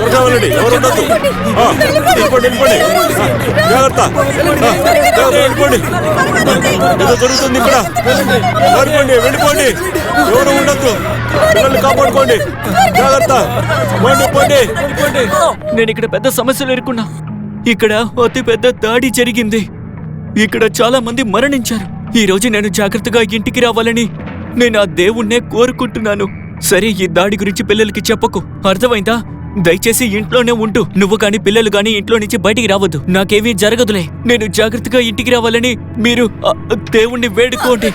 త్వరగా వెళ్ళండి, ఎవరు ఉండొద్దు. వెళ్ళిపోండి. జాగ్రత్త, వెళ్ళిపోండి. ఏదో జరుగుతుంది ఇక్కడ. వెళ్ళిపోండి. ఎవరు ఉండొద్దు. పిల్లల్ని కాపాడుకోండి. జాగ్రత్త, పోండి. నేను ఇక్కడ పెద్ద సమస్యలు ఎదుర్కొన్నా. ఇక్కడ అతి పెద్ద దాడి జరిగింది. ఇక్కడ చాలా మంది మరణించారు. ఈ రోజు నేను జాగ్రత్తగా ఇంటికి రావాలని నేను ఆ దేవుణ్ణే కోరుకుంటున్నాను. సరే, ఈ దాడి గురించి పిల్లలకి చెప్పకు, అర్థమైందా? దయచేసి ఇంట్లోనే ఉంటూ, నువ్వు గాని పిల్లలు గాని ఇంట్లో నుంచి బయటికి రావద్దు. నాకేమీ జరగదులే. నేను జాగ్రత్తగా ఇంటికి రావాలని మీరు దేవుణ్ణి వేడుకోండి.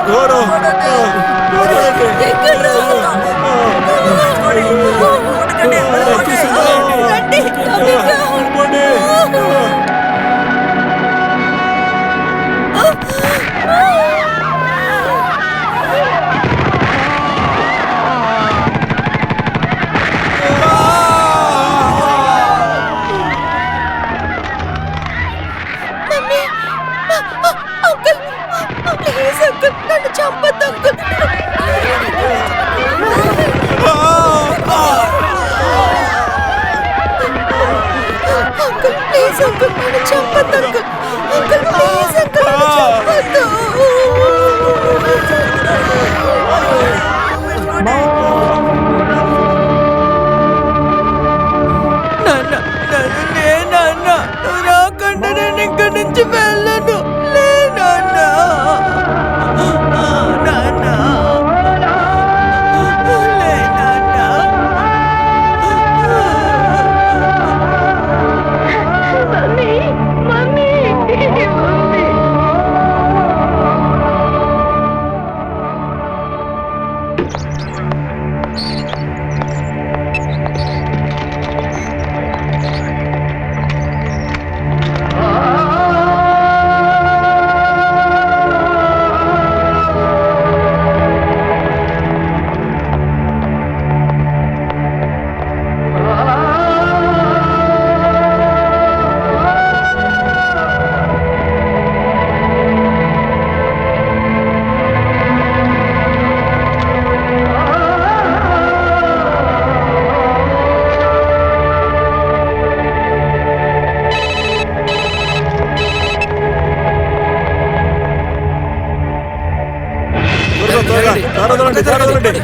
ఘోరం. రాకుండా నేను ఇక్కడి నుంచి వెళ్ళను.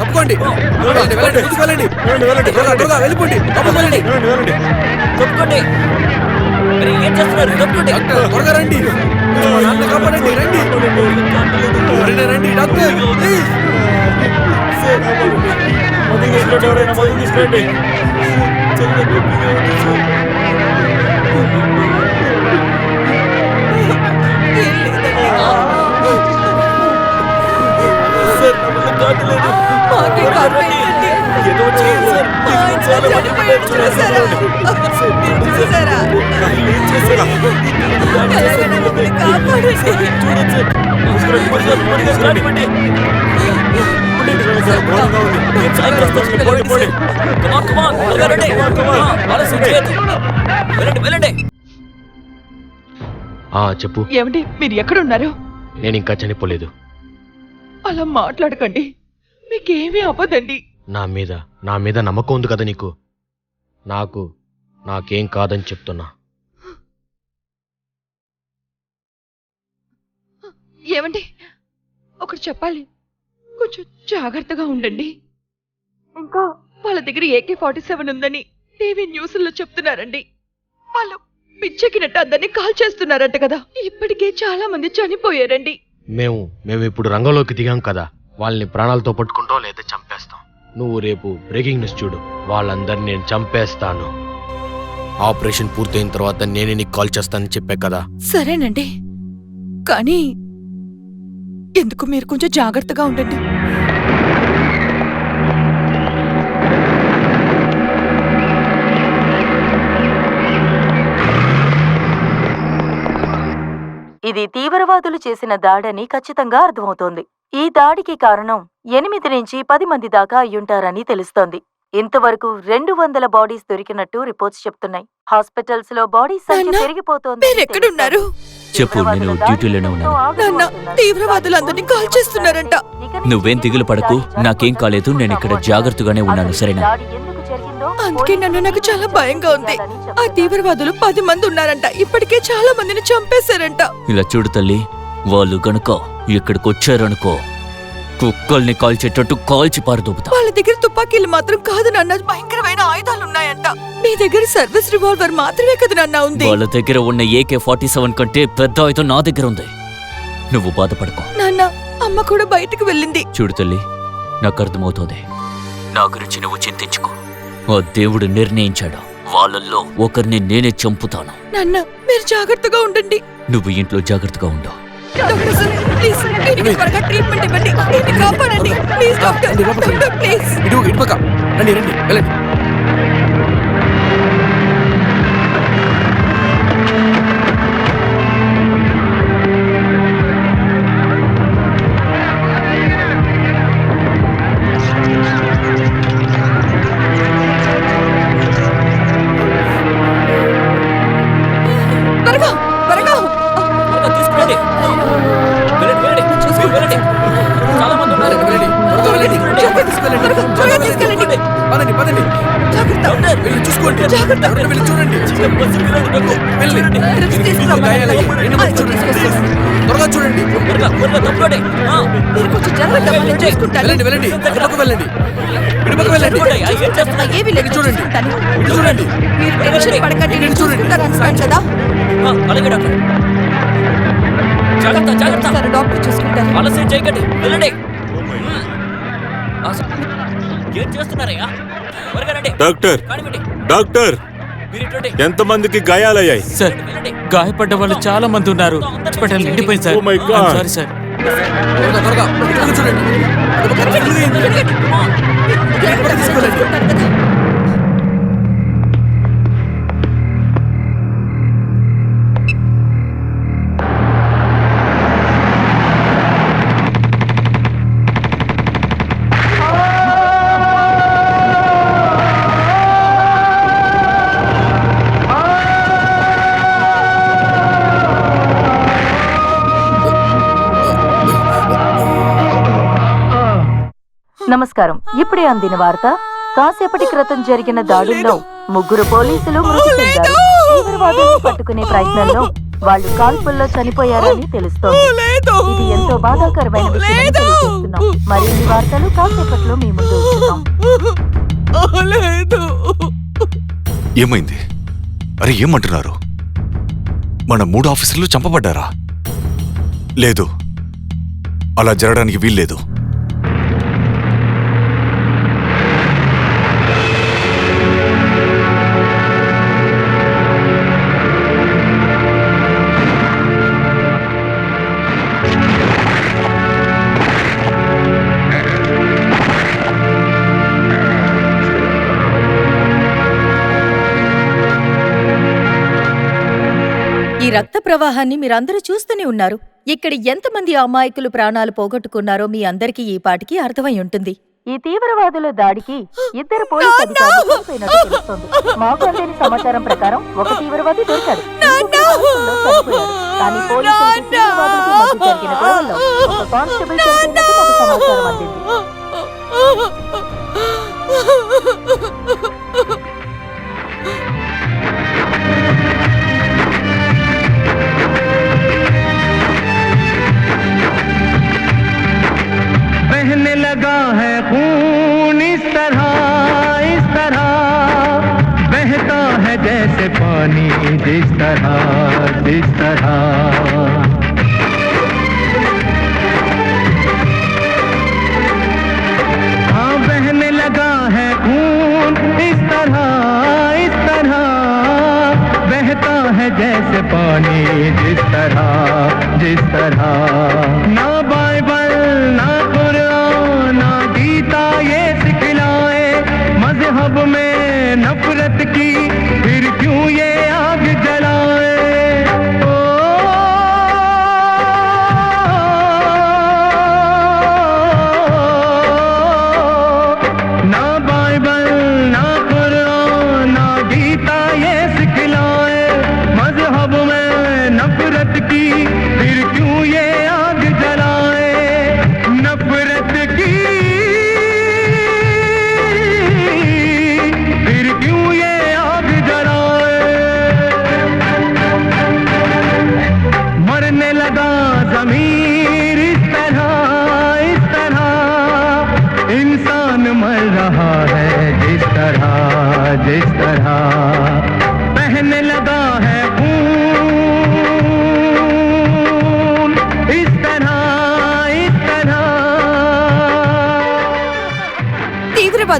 తప్పుకోండి, వెళ్ళిపోండి. ఏం చేస్తున్నారు? త్వరగా రండి, కాపాడండి. రండి డాక్టర్, తీసుకురండి. చెప్పు. ఏమండి, మీరు ఎక్కడున్నారు? నేను ఇంకా చనిపోలేదు. అలా మాట్లాడకండి, మీకేమీ అవ్వదండి. నా మీద నమ్మకం ఉంది కదా నీకు. నాకేం కాదని చెప్తున్నా. ఏమండి, ఒకటి చెప్పాలి, కొంచెం జాగ్రత్తగా ఉండండి. ఇంకా వాళ్ళ దగ్గర AK-47 ఉందని టీవీ న్యూస్లో చెప్తున్నారండి. వాళ్ళు పిచ్చెక్కినట్టు అందరినీ కాల్ చేస్తున్నారంట కదా. ఇప్పటికే చాలా మంది చనిపోయారండి. మేము ఇప్పుడు రంగంలోకి దిగాం కదా. వాళ్ళని ప్రాణాలతో పట్టుకుంటాం లేదా చంపేస్తాం. నువ్వు రేపు బ్రేకింగ్ న్యూస్ చూడు, వాళ్ళందరినీ నేను చంపేస్తాను. ఆపరేషన్ పూర్తయిన తర్వాత నేనే నీకు కాల్ చేస్తానని చెప్పా కదా. సరేనండి, కానీ ఎందుకు మీరు కొంచెం జాగ్రత్తగా ఉండండి. ఇది తీవ్రవాదులు చేసిన దాడని ఖచ్చితంగా అర్థమవుతోంది. ఈ దాడికి కారణం 8 నుంచి 10 మంది దాకా అయ్యుంటారని తెలుస్తోంది. ఇంతవరకు 200 బాడీస్ దొరికినట్టు రిపోర్ట్స్ చెప్తున్నాయి. హాస్పిటల్స్ లో బాడీస్ సంఖ్య నాన్న, పెరిగిపోతోంది. మీరెక్కడున్నారు? చెప్పు, నేను డ్యూటీలోనే ఉన్నాను. నాన్న, తీవ్రవాదులందరినీ కాల్ చేస్తున్నారంట. నువ్వేం దిగులు పడకు, నాకేం కాలేదు. నేను ఇక్కడ జాగ్రత్తగానే ఉన్నాను, సరేనా? అందుకే నన్ను నాకు చాలా భయంగా ఉంది. ఆ తీవ్రవాదులు 10 మంది ఉన్నారంట. ఇప్పటికే చాలా మందిని చంపేశారంట. ఇలా చూడు తల్లి, వాళ్ళు గనుక ఇక్కడికి వచ్చారనుకో, కుక్కల్ని కాల్చేటట్టు కాల్చి పారదోపుతా. వాళ్ళ దగ్గర తుపాకీలు మాత్రం కాదు నాన్న, భయంకరమైన ఆయుధాలు ఉన్నాయంట. మీ దగ్గర సర్వీస్ రివాల్వర్ మాత్రమే కదా నాన్న ఉంది. వాళ్ళ దగ్గర ఉన్న AK-47 కంటే పెద్ద ఆయుధం నా దగ్గర ఉంది. నువ్వు బాధపడకు నాన్న. అమ్మ కూడా బయటకు వెళ్ళింది. చూడు తల్లి, నాకు అర్థమవుతోంది. నా గురించి నువ్వు చింతించుకో. ఆ దేవుడు నిర్ణయించాడు, వాళ్ళల్లో ఒకరిని నేనే చంపుతాను. నాన్న, మీరు జాగ్రత్తగా ఉండండి. నువ్వు ఇంట్లో జాగ్రత్తగా ఉండు. డాక్టర్ సార్, ప్లీజ్ దీనికి త్వరగా ట్రీట్మెంట్ ఇవ్వండి. దీన్ని కాపాడండి ప్లీజ్. Doctor, doctor please. ఇటు పక్క రండి, రండి, వెళ్ళండి. త్వరగా త్వరగా. తీసుకురండి. వెళ్ళండి, వెళ్ళండి. మీరు వెళ్ళండి. చాలా మంది ఉన్నారు. వెళ్ళండి, త్వరగా వెళ్ళండి. త్వరగా తీసుకెళ్ళండి. త్వరగా తీసుకెళ్ళండి. పదండి, పదండి. జాగ్రత్త. వెళ్ళి చూసుకోండి. జాగ్రత్త. ఎవరైనా వెళ్ళి చూడండి. వెళ్ళండి. డ్రిప్స్ తీసుకురామని గాయాలయ్యాయి. రెండు మంది చూడండి. త్వరగా చూడండి. మీరు కొంచెం జాగ్రత్త, నేను చూసుకుంటాను. వెళ్ళండి, వెళ్ళండి. ఇటుపక్క వెళ్ళండి. ఇటుపక్క వెళ్ళండి. ఏమీ లేదు, ఇటు చూడండి. చూసుకుంటాను. ఇటు చూడండి. మీరు టెన్షన్ పడకండి, నేను చూసుకుంటాను అంటున్నాను కదా. అలాగే డాక్టర్. జాగ్రత్త, జాగ్రత్త. సరే, డాక్టర్ చూసుకుంటారు. ఆలస్యం చేయకండి, వెళ్ళండి. ఏం చేస్తున్నారయ్యా? త్వరగా రండి. డాక్టర్, కానివ్వండి. డాక్టర్, మీరు ఇటు రండి. ఎంతమందికి గాయాలయ్యాయి? సార్, వెళ్ళండి. గాయపడ్డ వాళ్ళు చాలా మంది ఉన్నారు. హాస్పిటల్ నిండిపోయింది sir. Oh my God. Sorry sir. త్వరగా, త్వరగా. ఇటుపక్క చూడండి. ఇటుపక్క వెళ్ళండి. ఇటుపక్క తీసుకెళ్ళండి. నమస్కారం. ఇప్పుడే అందిన వార్త. కాసేపటి క్రితం జరిగిన దాడుల్లో 3 పోలీసులు మృతి చెందారు. తీవ్రవాదులను పట్టుకునే ప్రయత్నంలో వాళ్ళు కాల్పుల్లో చనిపోయారని తెలుస్తోంది. ఇది ఎంతో బాధాకరమైన విషయమని తెలియజేస్తున్నాం. మరిన్ని వార్తలు కాసేపట్లో మీ ముందు ఉంచుతాం. ఏమైంది? అరే, ఏమంటున్నారు? మన 3 ఆఫీసర్లు చంపబడ్డారా? లేదు, అలా జరగడానికి వీల్లేదు. ఈ రక్త ప్రవాహాన్ని మీరందరూ చూస్తూనే ఉన్నారు. ఇక్కడ ఎంతమంది అమాయకులు ప్రాణాలు పోగొట్టుకున్నారో మీ అందరికీ ఈ పాటికి అర్థమై ఉంటుంది. ఈ తీవ్రవాదుల దాడికి 2 పోలీసు అధికారులు చనిపోయినట్టు తెలుస్తోంది. మాకు అందిన సమాచారం ప్రకారం ఒక తీవ్రవాది దొరికాడు. కాల్పుల్లో చనిపోయాడు. కానీ పోలీసులకి తీవ్రవాదులకు మధ్య జరిగిన గొడవల్లో ఒక కానిస్టేబుల్ చనిపోయినట్టు మాకు సమాచారం అందింది. बहने लगा है खून इस तरह बहता है जैसे पानी जिस तरह हाँ, बहने लगा है खून इस तरह बहता है जैसे पानी जिस तरह ना बाइबल ना कुरान ना गीता ये सिखलाए मजहब में नफरत की फिर क्यों ये आग जलाए। ना बाइबल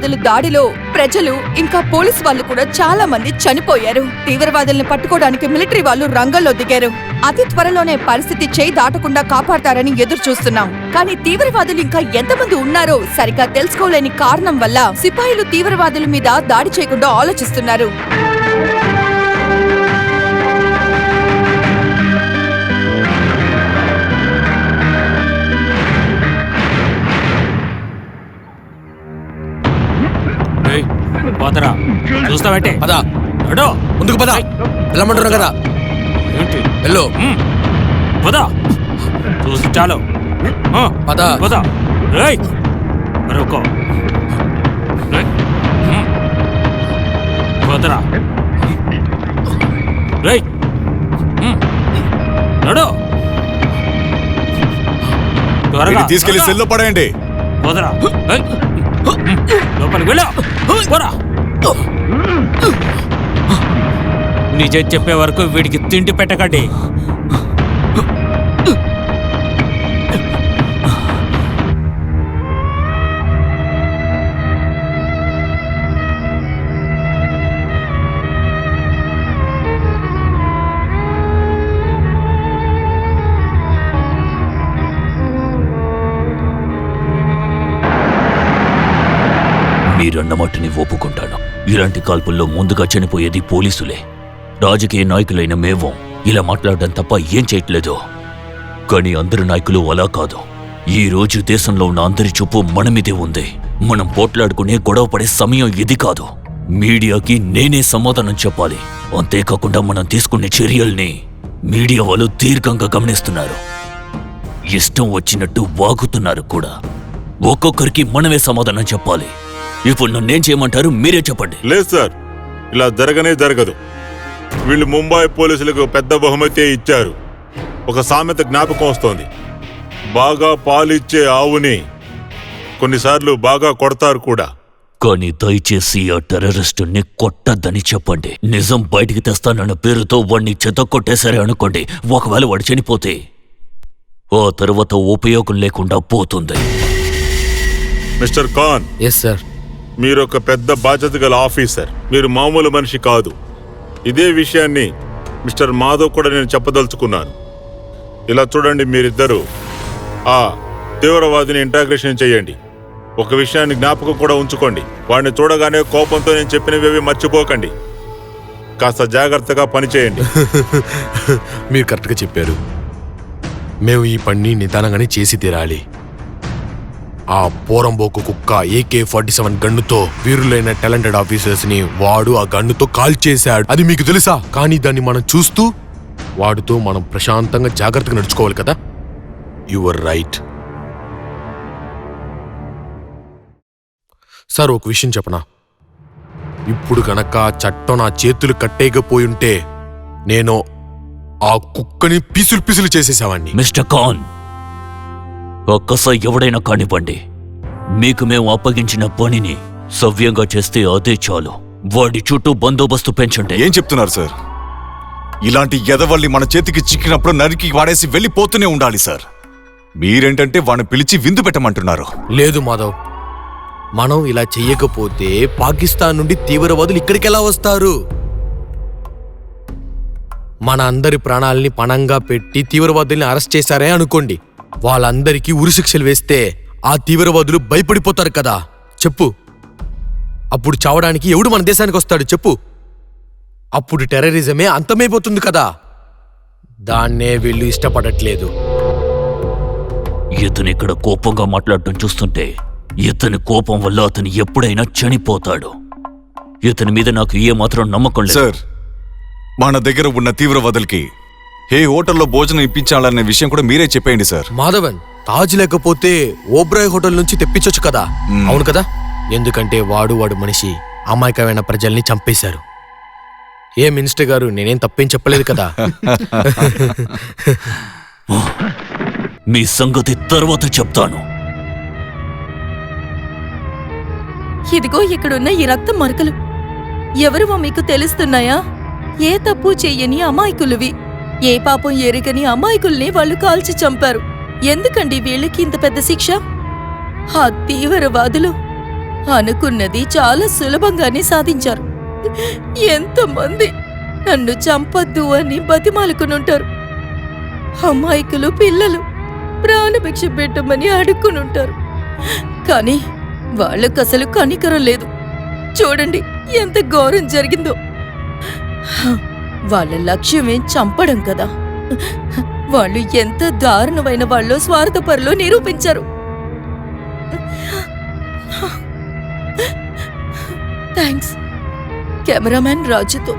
తీవ్రవాదుల దాడిలో ప్రజలు ఇంకా పోలీస్ వాళ్ళు కూడా చాలా మంది చనిపోయారు. తీవ్రవాదుల్ని పట్టుకోవడానికి మిలిటరీ వాళ్ళు రంగంలో దిగారు. అతి త్వరలోనే పరిస్థితి చేయి దాటకుండా కాపాడతారని ఎదురు చూస్తున్నాం. కానీ తీవ్రవాదులు ఇంకా ఎంతమంది ఉన్నారో సరిగా తెలుసుకోలేని కారణం వల్ల సిపాయిలు తీవ్రవాదుల మీద దాడి చేయకుండా ఆలోచిస్తున్నారు. పోతరా చూస్తావంటే పదా నడో. ముందుకు పదా, వెళ్ళమంటున్నాం కదా. ఏంటి వెళ్ళు పదా, చూసి చాలు. పదా. పదా మరొక పోతరా నడో త్వరగా తీసుకెళ్లి సెల్లో పడేయండి. పోతరా లోపలికి వెళ్ళా. నిజం చెప్పే వరకు వీడికి తిండి పెట్టకండి. మీరన్నమాటని ఒప్పుకుంటాను. ఇలాంటి కాల్పుల్లో ముందుగా చనిపోయేది పోలీసులే. రాజకీయ నాయకులైన మేవం ఇలా మాట్లాడడం తప్ప ఏం చేయట్లేదు. కానీ అందరు నాయకులు అలా కాదు. ఈ రోజు దేశంలో ఉన్న అందరి చూపు మన మీదే ఉంది. మనం పోట్లాడుకునే గొడవ పడే సమయం ఇది కాదు. మీడియాకి నేనే సమాధానం చెప్పాలి. అంతేకాకుండా మనం తీసుకునే చర్యల్ని మీడియా వాళ్ళు దీర్ఘంగా గమనిస్తున్నారు. ఇష్టం వచ్చినట్టు వాగుతున్నారు కూడా. ఒక్కొక్కరికి మనమే సమాధానం చెప్పాలి. ఇప్పుడు నన్నేం చేయమంటారు, మీరే చెప్పండి. లేదు సార్, ఇలా జరగదు. వీళ్ళు ముంబై పోలీసులకు పెద్ద బహుమతి ఇచ్చారు. ఒక సామెత జ్ఞాపకం వస్తోంది, బాగా పాలిచ్చే ఆవుని కొన్నిసార్లు బాగా కొడతారు కూడా. కానీ దయచేసి ఆ టెర్రరిస్టుని కొట్టద్దని చెప్పండి. నిజం బయటికి తెస్తానన్న పేరుతో వాణ్ణి చెతకొట్టేశారే అనుకోండి. ఒకవేళ వాడు చనిపోతే ఆ తర్వాత ఉపయోగం లేకుండా పోతుంది. Mister Khan, yes sir. మీరు ఒక పెద్ద బాధ్యత గల ఆఫీసర్. మీరు మామూలు మనిషి కాదు. ఇదే విషయాన్ని మిస్టర్ మాధవ్ కూడా నేను చెప్పదలుచుకున్నాను. ఇలా చూడండి, మీరిద్దరూ ఆ తీవ్రవాదిని ఇంటాగ్రేషన్ చేయండి. ఒక విషయాన్ని జ్ఞాపకం కూడా ఉంచుకోండి, వాడిని చూడగానే కోపంతో నేను చెప్పినవేవి మర్చిపోకండి. కాస్త జాగ్రత్తగా పనిచేయండి. మీరు కరెక్ట్గా చెప్పారు. మేము ఈ పని నిదానంగానే చేసి తీరాలి. ఆ పోరంబోకు కుక్క AK-47 గన్నుతో వీరులైన టాలెంటెడ్ ఆఫీసర్స్ ని వాడు ఆ గన్నుతో కాల్ చేశాడు. అది మీకు తెలుసా? కానీ దాన్ని మనం చూస్తూ వాడితో మనం ప్రశాంతంగా జాగ్రత్తగా నడుచుకోవాలి కదా. Your right. సార్, ఒక విషయం చెప్పనా? ఇప్పుడు గనక చట్టం నా చేతులు కట్టేయకపోయుంటే నేను ఆ కుక్కని పీసులు చేసేసావాణ్ణి. మిస్టర్ ఖాన్, ఒక్కసారి ఎవడైనా కానివ్వండి, మీకు మేము అప్పగించిన పనిని సవ్యంగా చేస్తే అదే చాలు. వాడి చుట్టూ బందోబస్తు పెంచండి. ఏం చెప్తున్నారు సార్? ఇలాంటి ఎదవల్ని మన చేతికి చిక్కినప్పుడు నరికి వాడేసి వెళ్ళిపోతూనే ఉండాలి సార్. మీరేంటంటే వాడిని పిలిచి విందు పెట్టమంటున్నారు. లేదు మాధవ్, మనం ఇలా చెయ్యకపోతే పాకిస్తాన్ నుండి తీవ్రవాదులు ఇక్కడికెలా వస్తారు? మన అందరి ప్రాణాలని పణంగా పెట్టి తీవ్రవాదుల్ని అరెస్ట్ చేశారే అనుకోండి, వాళ్ళందరికీ ఉరిశిక్షలు వేస్తే ఆ తీవ్రవాదులు భయపడిపోతారు కదా. చెప్పు, అప్పుడు చావడానికి ఎవడు మన దేశానికి వస్తాడు చెప్పు? అప్పుడు టెర్రరిజమే అంతమైపోతుంది కదా. దాన్నే వీళ్ళు ఇష్టపడట్లేదు. ఇతను ఇక్కడ కోపంగా మాట్లాడటం చూస్తుంటే ఇతని కోపం వల్ల అతను ఎప్పుడైనా చనిపోతాడు. ఇతని మీద నాకు ఏమాత్రం నమ్మకం లేదు. సార్, మన దగ్గర ఉన్న తీవ్రవాదులకి ఏ హోటల్లో భోజనం ఇప్పించాలనే విషయం కూడా మీరే చెప్పేయండి సార్. మాధవన్, తాజ్ లేకపోతే ఓబ్రాయ్ హోటల్ నుంచి తెప్పించొచ్చు కదా. అవును కదా? ఎందుకంటే వాడు మనిషి అమాయకమైన ప్రజల్ని చంపేశారు. ఏ మినిస్టర్ గారు, నేనేం తప్పేం చెప్పలేదు కదా. మీ సంగతి తర్వాత చెప్తాను. ఇదిగో ఇక్కడున్న ఈ రక్తం మరకలు ఎవరువో మీకు తెలుస్తున్నాయా? ఏ తప్పు చెయ్యని అమాయకులువి. ఏ పాపం ఎరుగని అమాయకుల్ని వాళ్ళు కాల్చి చంపారు. ఎందుకండి వీళ్ళకి ఇంత పెద్ద శిక్ష? ఆ తీవ్రవాదులు అనుకున్నది చాలా సులభంగానే సాధించారు. ఎంతమంది నన్ను చంపొద్దు అని బతిమాలుకునుంటారు. అమాయకులు పిల్లలు ప్రాణభిక్ష పెట్టమని అడుక్కునుంటారు. కానీ వాళ్ళకసలు కనికరం లేదు. చూడండి ఎంత ఘోరం జరిగిందో. వాళ్ళ లక్ష్యమేం చంపడం కదా. వాళ్ళు ఎంత దారుణమైన వాళ్ళో స్వార్థపరులో నిరూపించారు. థ్యాంక్స్ కెమెరామ్యాన్ రాజుతో.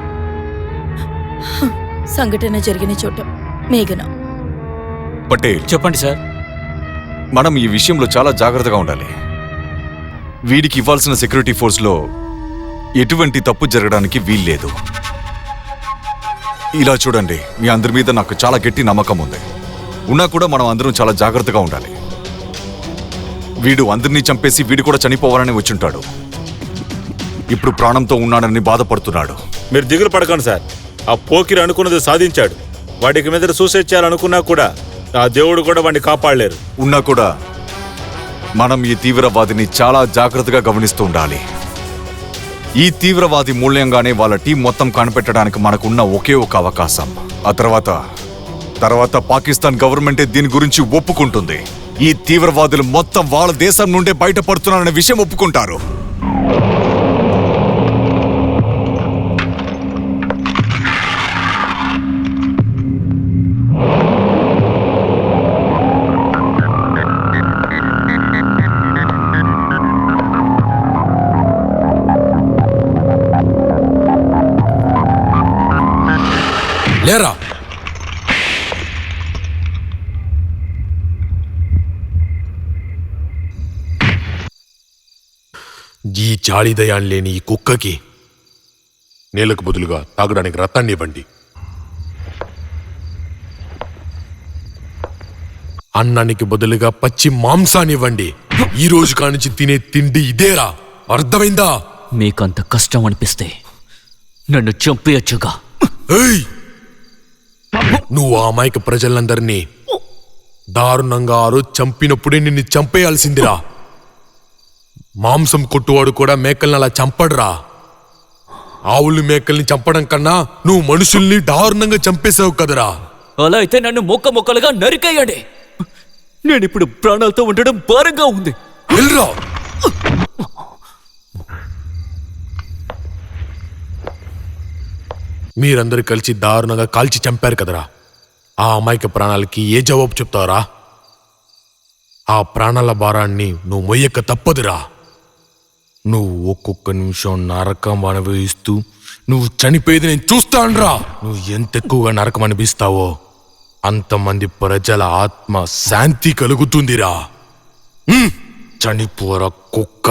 సంఘటన జరిగిన చోట మేఘన. పటేల్, చెప్పండి సార్. మనం ఈ విషయంలో చాలా జాగ్రత్తగా ఉండాలి. వీడికి ఇవ్వాల్సిన సెక్యూరిటీ ఫోర్స్లో ఎటువంటి తప్పు జరగడానికి వీల్లేదు. ఇలా చూడండి, మీ అందరి మీద నాకు చాలా గట్టి నమ్మకం ఉంది. ఉన్నా కూడా మనం అందరం చాలా జాగ్రత్తగా ఉండాలి. వీడు అందరినీ చంపేసి వీడు కూడా చనిపోవాలని వచ్చుంటాడు. ఇప్పుడు ప్రాణంతో ఉన్నాడని బాధపడుతున్నాడు. మీరు దిగులు పడకండి సార్. ఆ పోకిరి అనుకున్నది సాధించాడు. వాడికి మీద సూసైడ్ చేయాలనుకున్నా కూడా ఆ దేవుడు కూడా వాడిని కాపాడలేరు. ఉన్నా కూడా మనం ఈ తీవ్రవాదిని చాలా జాగ్రత్తగా గమనిస్తూ ఉండాలి. ఈ తీవ్రవాది మూల్యంగానే వాళ్ళ టీం మొత్తం కనిపెట్టడానికి మనకున్న ఒకే ఒక అవకాశం. ఆ తర్వాత పాకిస్తాన్ గవర్నమెంటే దీని గురించి ఒప్పుకుంటుంది. ఈ తీవ్రవాదులు మొత్తం వాళ్ళ దేశం నుండే బయటపడుతున్నారనే విషయం ఒప్పుకుంటారు. లేరా ఈ చాళీదయాన్ని లేని ఈ కుక్కకి నీళ్లకు బదులుగా తాగడానికి రత్తాన్ని ఇవ్వండి. అన్నానికి బదులుగా పచ్చి మాంసాన్ని ఇవ్వండి. ఈ రోజు కానించి తినే తిండి ఇదేరా, అర్థమైందా? మీకంత కష్టం అనిపిస్తే నన్ను చంపేయచ్చుగా. ఏయ్! నువ్వు ఆ అమాయక ప్రజలందరినీ దారుణంగా ఆ రోజు చంపినప్పుడే నిన్ను చంపేయాల్సిందిరా. మాంసం కొట్టువాడు కూడా మేకల్ని అలా చంపడురా. ఆవులు మేకల్ని చంపడం కన్నా నువ్వు మనుషుల్ని దారుణంగా చంపేశావు కదరా. అలా అయితే నన్ను మొక్కలుగా నరికేయండి. నేనిప్పుడు ప్రాణాలతో ఉండడం భారంగా ఉంది. వెళ్ళరా. మీరందరూ కలిసి దారుణంగా కాల్చి చంపారు కదరా. ఆ అమాయక ప్రాణాలకి ఏ జవాబు చెప్తావురా? ఆ ప్రాణాల భారాన్ని నువ్వు మొయ్యక తప్పదురా. నువ్వు ఒక్కొక్క నిమిషం నరకం అనుభవిస్తూ నువ్వు చనిపోయేది నేను చూస్తానురా. నువ్వు ఎంత ఎక్కువగా నరకం అనిపిస్తావో అంతమంది ప్రజల ఆత్మ శాంతి కలుగుతుందిరా. చనిపోరా కుక్క.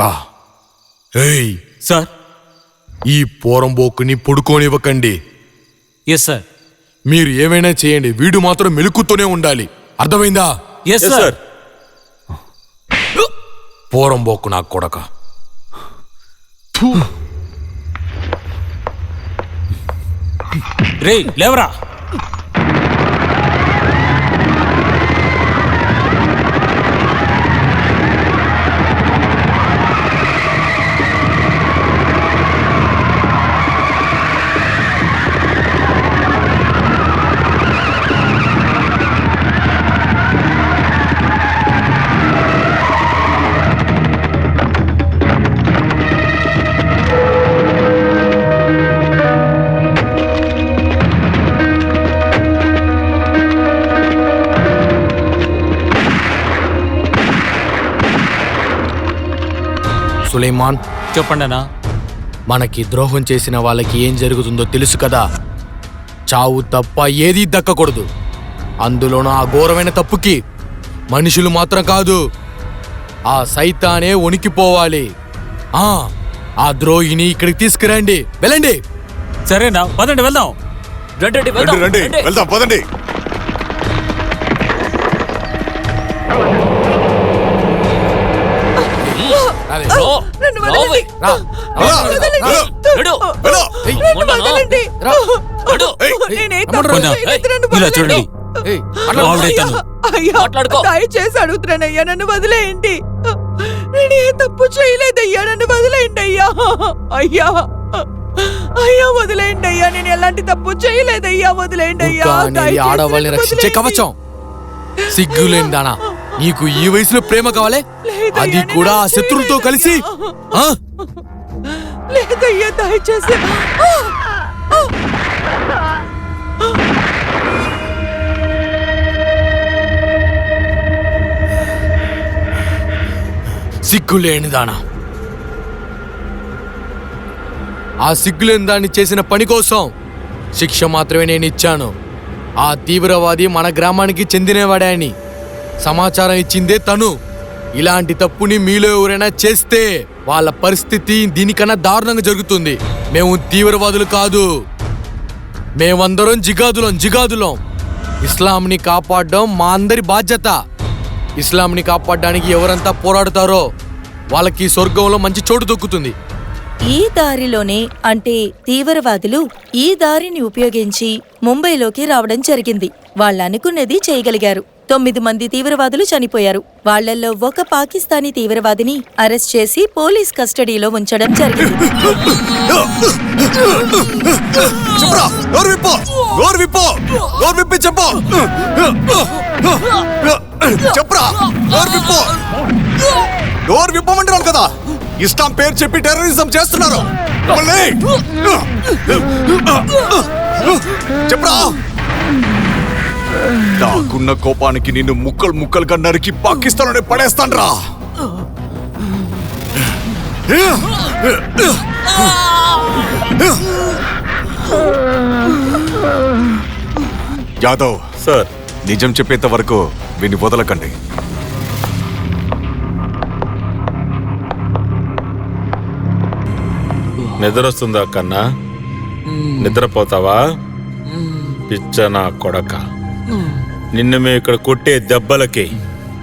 ఏయ్ సార్. ఈ పోరంబోకుని పడుకోనివ్వకండి. Yes sir. మీరు ఏమైనా చేయండి, వీడు మాత్రం మెలుకుతూనే ఉండాలి. అర్థమైందా? Yes sir. పోరంబోకు నా కొడక. రేయ్ లేవరా. సులైమాన్, చెప్పండి అన్నా. మనకి ద్రోహం చేసిన వాళ్ళకి ఏం జరుగుతుందో తెలుసు కదా. చావు తప్ప ఏదీ దక్కకూడదు. అందులోనూ ఆ ఘోరమైన తప్పుకి మనుషులు మాత్రం కాదు, ఆ సైతానే వణికిపోవాలి. ఆ ద్రోహిని ఇక్కడికి తీసుకురండి. వెళ్ళండి. సరేనా, పదండి వెళ్దాం. రండి రండి, వెళ్దాం, పదండి. ఇలా చూడండి. దయచేసి అడుగుతున్నానయ్యా, నన్ను వదిలేయండి. నేను ఏ తప్పు చేయలేదయ్యా, నన్ను వదిలేయండి అయ్యా. అయ్యా అయ్యా వదిలేయండి అయ్యా, నేను ఎలాంటి తప్పు చేయలేదయ్యా, వదిలేయండి అయ్యా. దయచేసి ఆడవాళ్ళని నన్ను రక్షించే వదిలేయండి. కవచం సిగ్గులేని దానా, నీకు ఈ వయసులో ప్రేమ కావాలే, లేదయ్యా, అది నేను కూడా అలా ఆ శత్రువుతో కలిసి చేయలేదయ్యా. ఆ? లేదయ్యా, దయచేసి సిగ్గులేని దానా, ఆ సిగ్గులేని దాన్ని చేసిన పని కోసం శిక్ష మాత్రమే నేను ఇచ్చాను. ఆ తీవ్రవాది మన గ్రామానికి చెందినవాడే అని సమాచారం ఇచ్చిందే తను. ఇలాంటి తప్పుని మీలో ఎవరైనా చేస్తే వాళ్ళ పరిస్థితి దీనికన్నా దారుణంగా జరుగుతుంది. మేము తీవ్రవాదులు కాదు, మేమందరం జిగాదులం. ఇస్లాంని కాపాడడం మా అందరి బాధ్యత. ఇస్లాంని కాపాడడానికి ఎవరంతా పోరాడతారో వాళ్ళకి స్వర్గంలో మంచి చోటు దొక్కుతుంది. ఈ దారిలోనే అంటే తీవ్రవాదులు ఈ దారిని ఉపయోగించి ముంబైలోకి రావడం జరిగింది. వాళ్ళనుకున్నది చేయగలిగారు. 9 మంది తీవ్రవాదులు చనిపోయారు. వాళ్లల్లో ఒక పాకిస్తానీ తీవ్రవాదిని అరెస్ట్ చేసి పోలీస్ కస్టడీలో ఉంచడం జరిగింది. కదా ఇస్లాం పేరు చెప్పి టెర్రరిజం చేస్తున్నారు. చెప్పరా, నాకున్న కోపానికి నిన్ను ముక్కలుగా నరికి పాకిస్తాన్లోనే పడేస్తాన్రా. యాదవ్ సార్, నిజం చెప్పేంత వరకు వీడిని వదలకండి. నిద్రొస్తుందా కన్నా? నిద్రపోతావా? పిచ్చనా కొడక, నిన్ను మేము ఇక్కడ కొట్టే దెబ్బలకి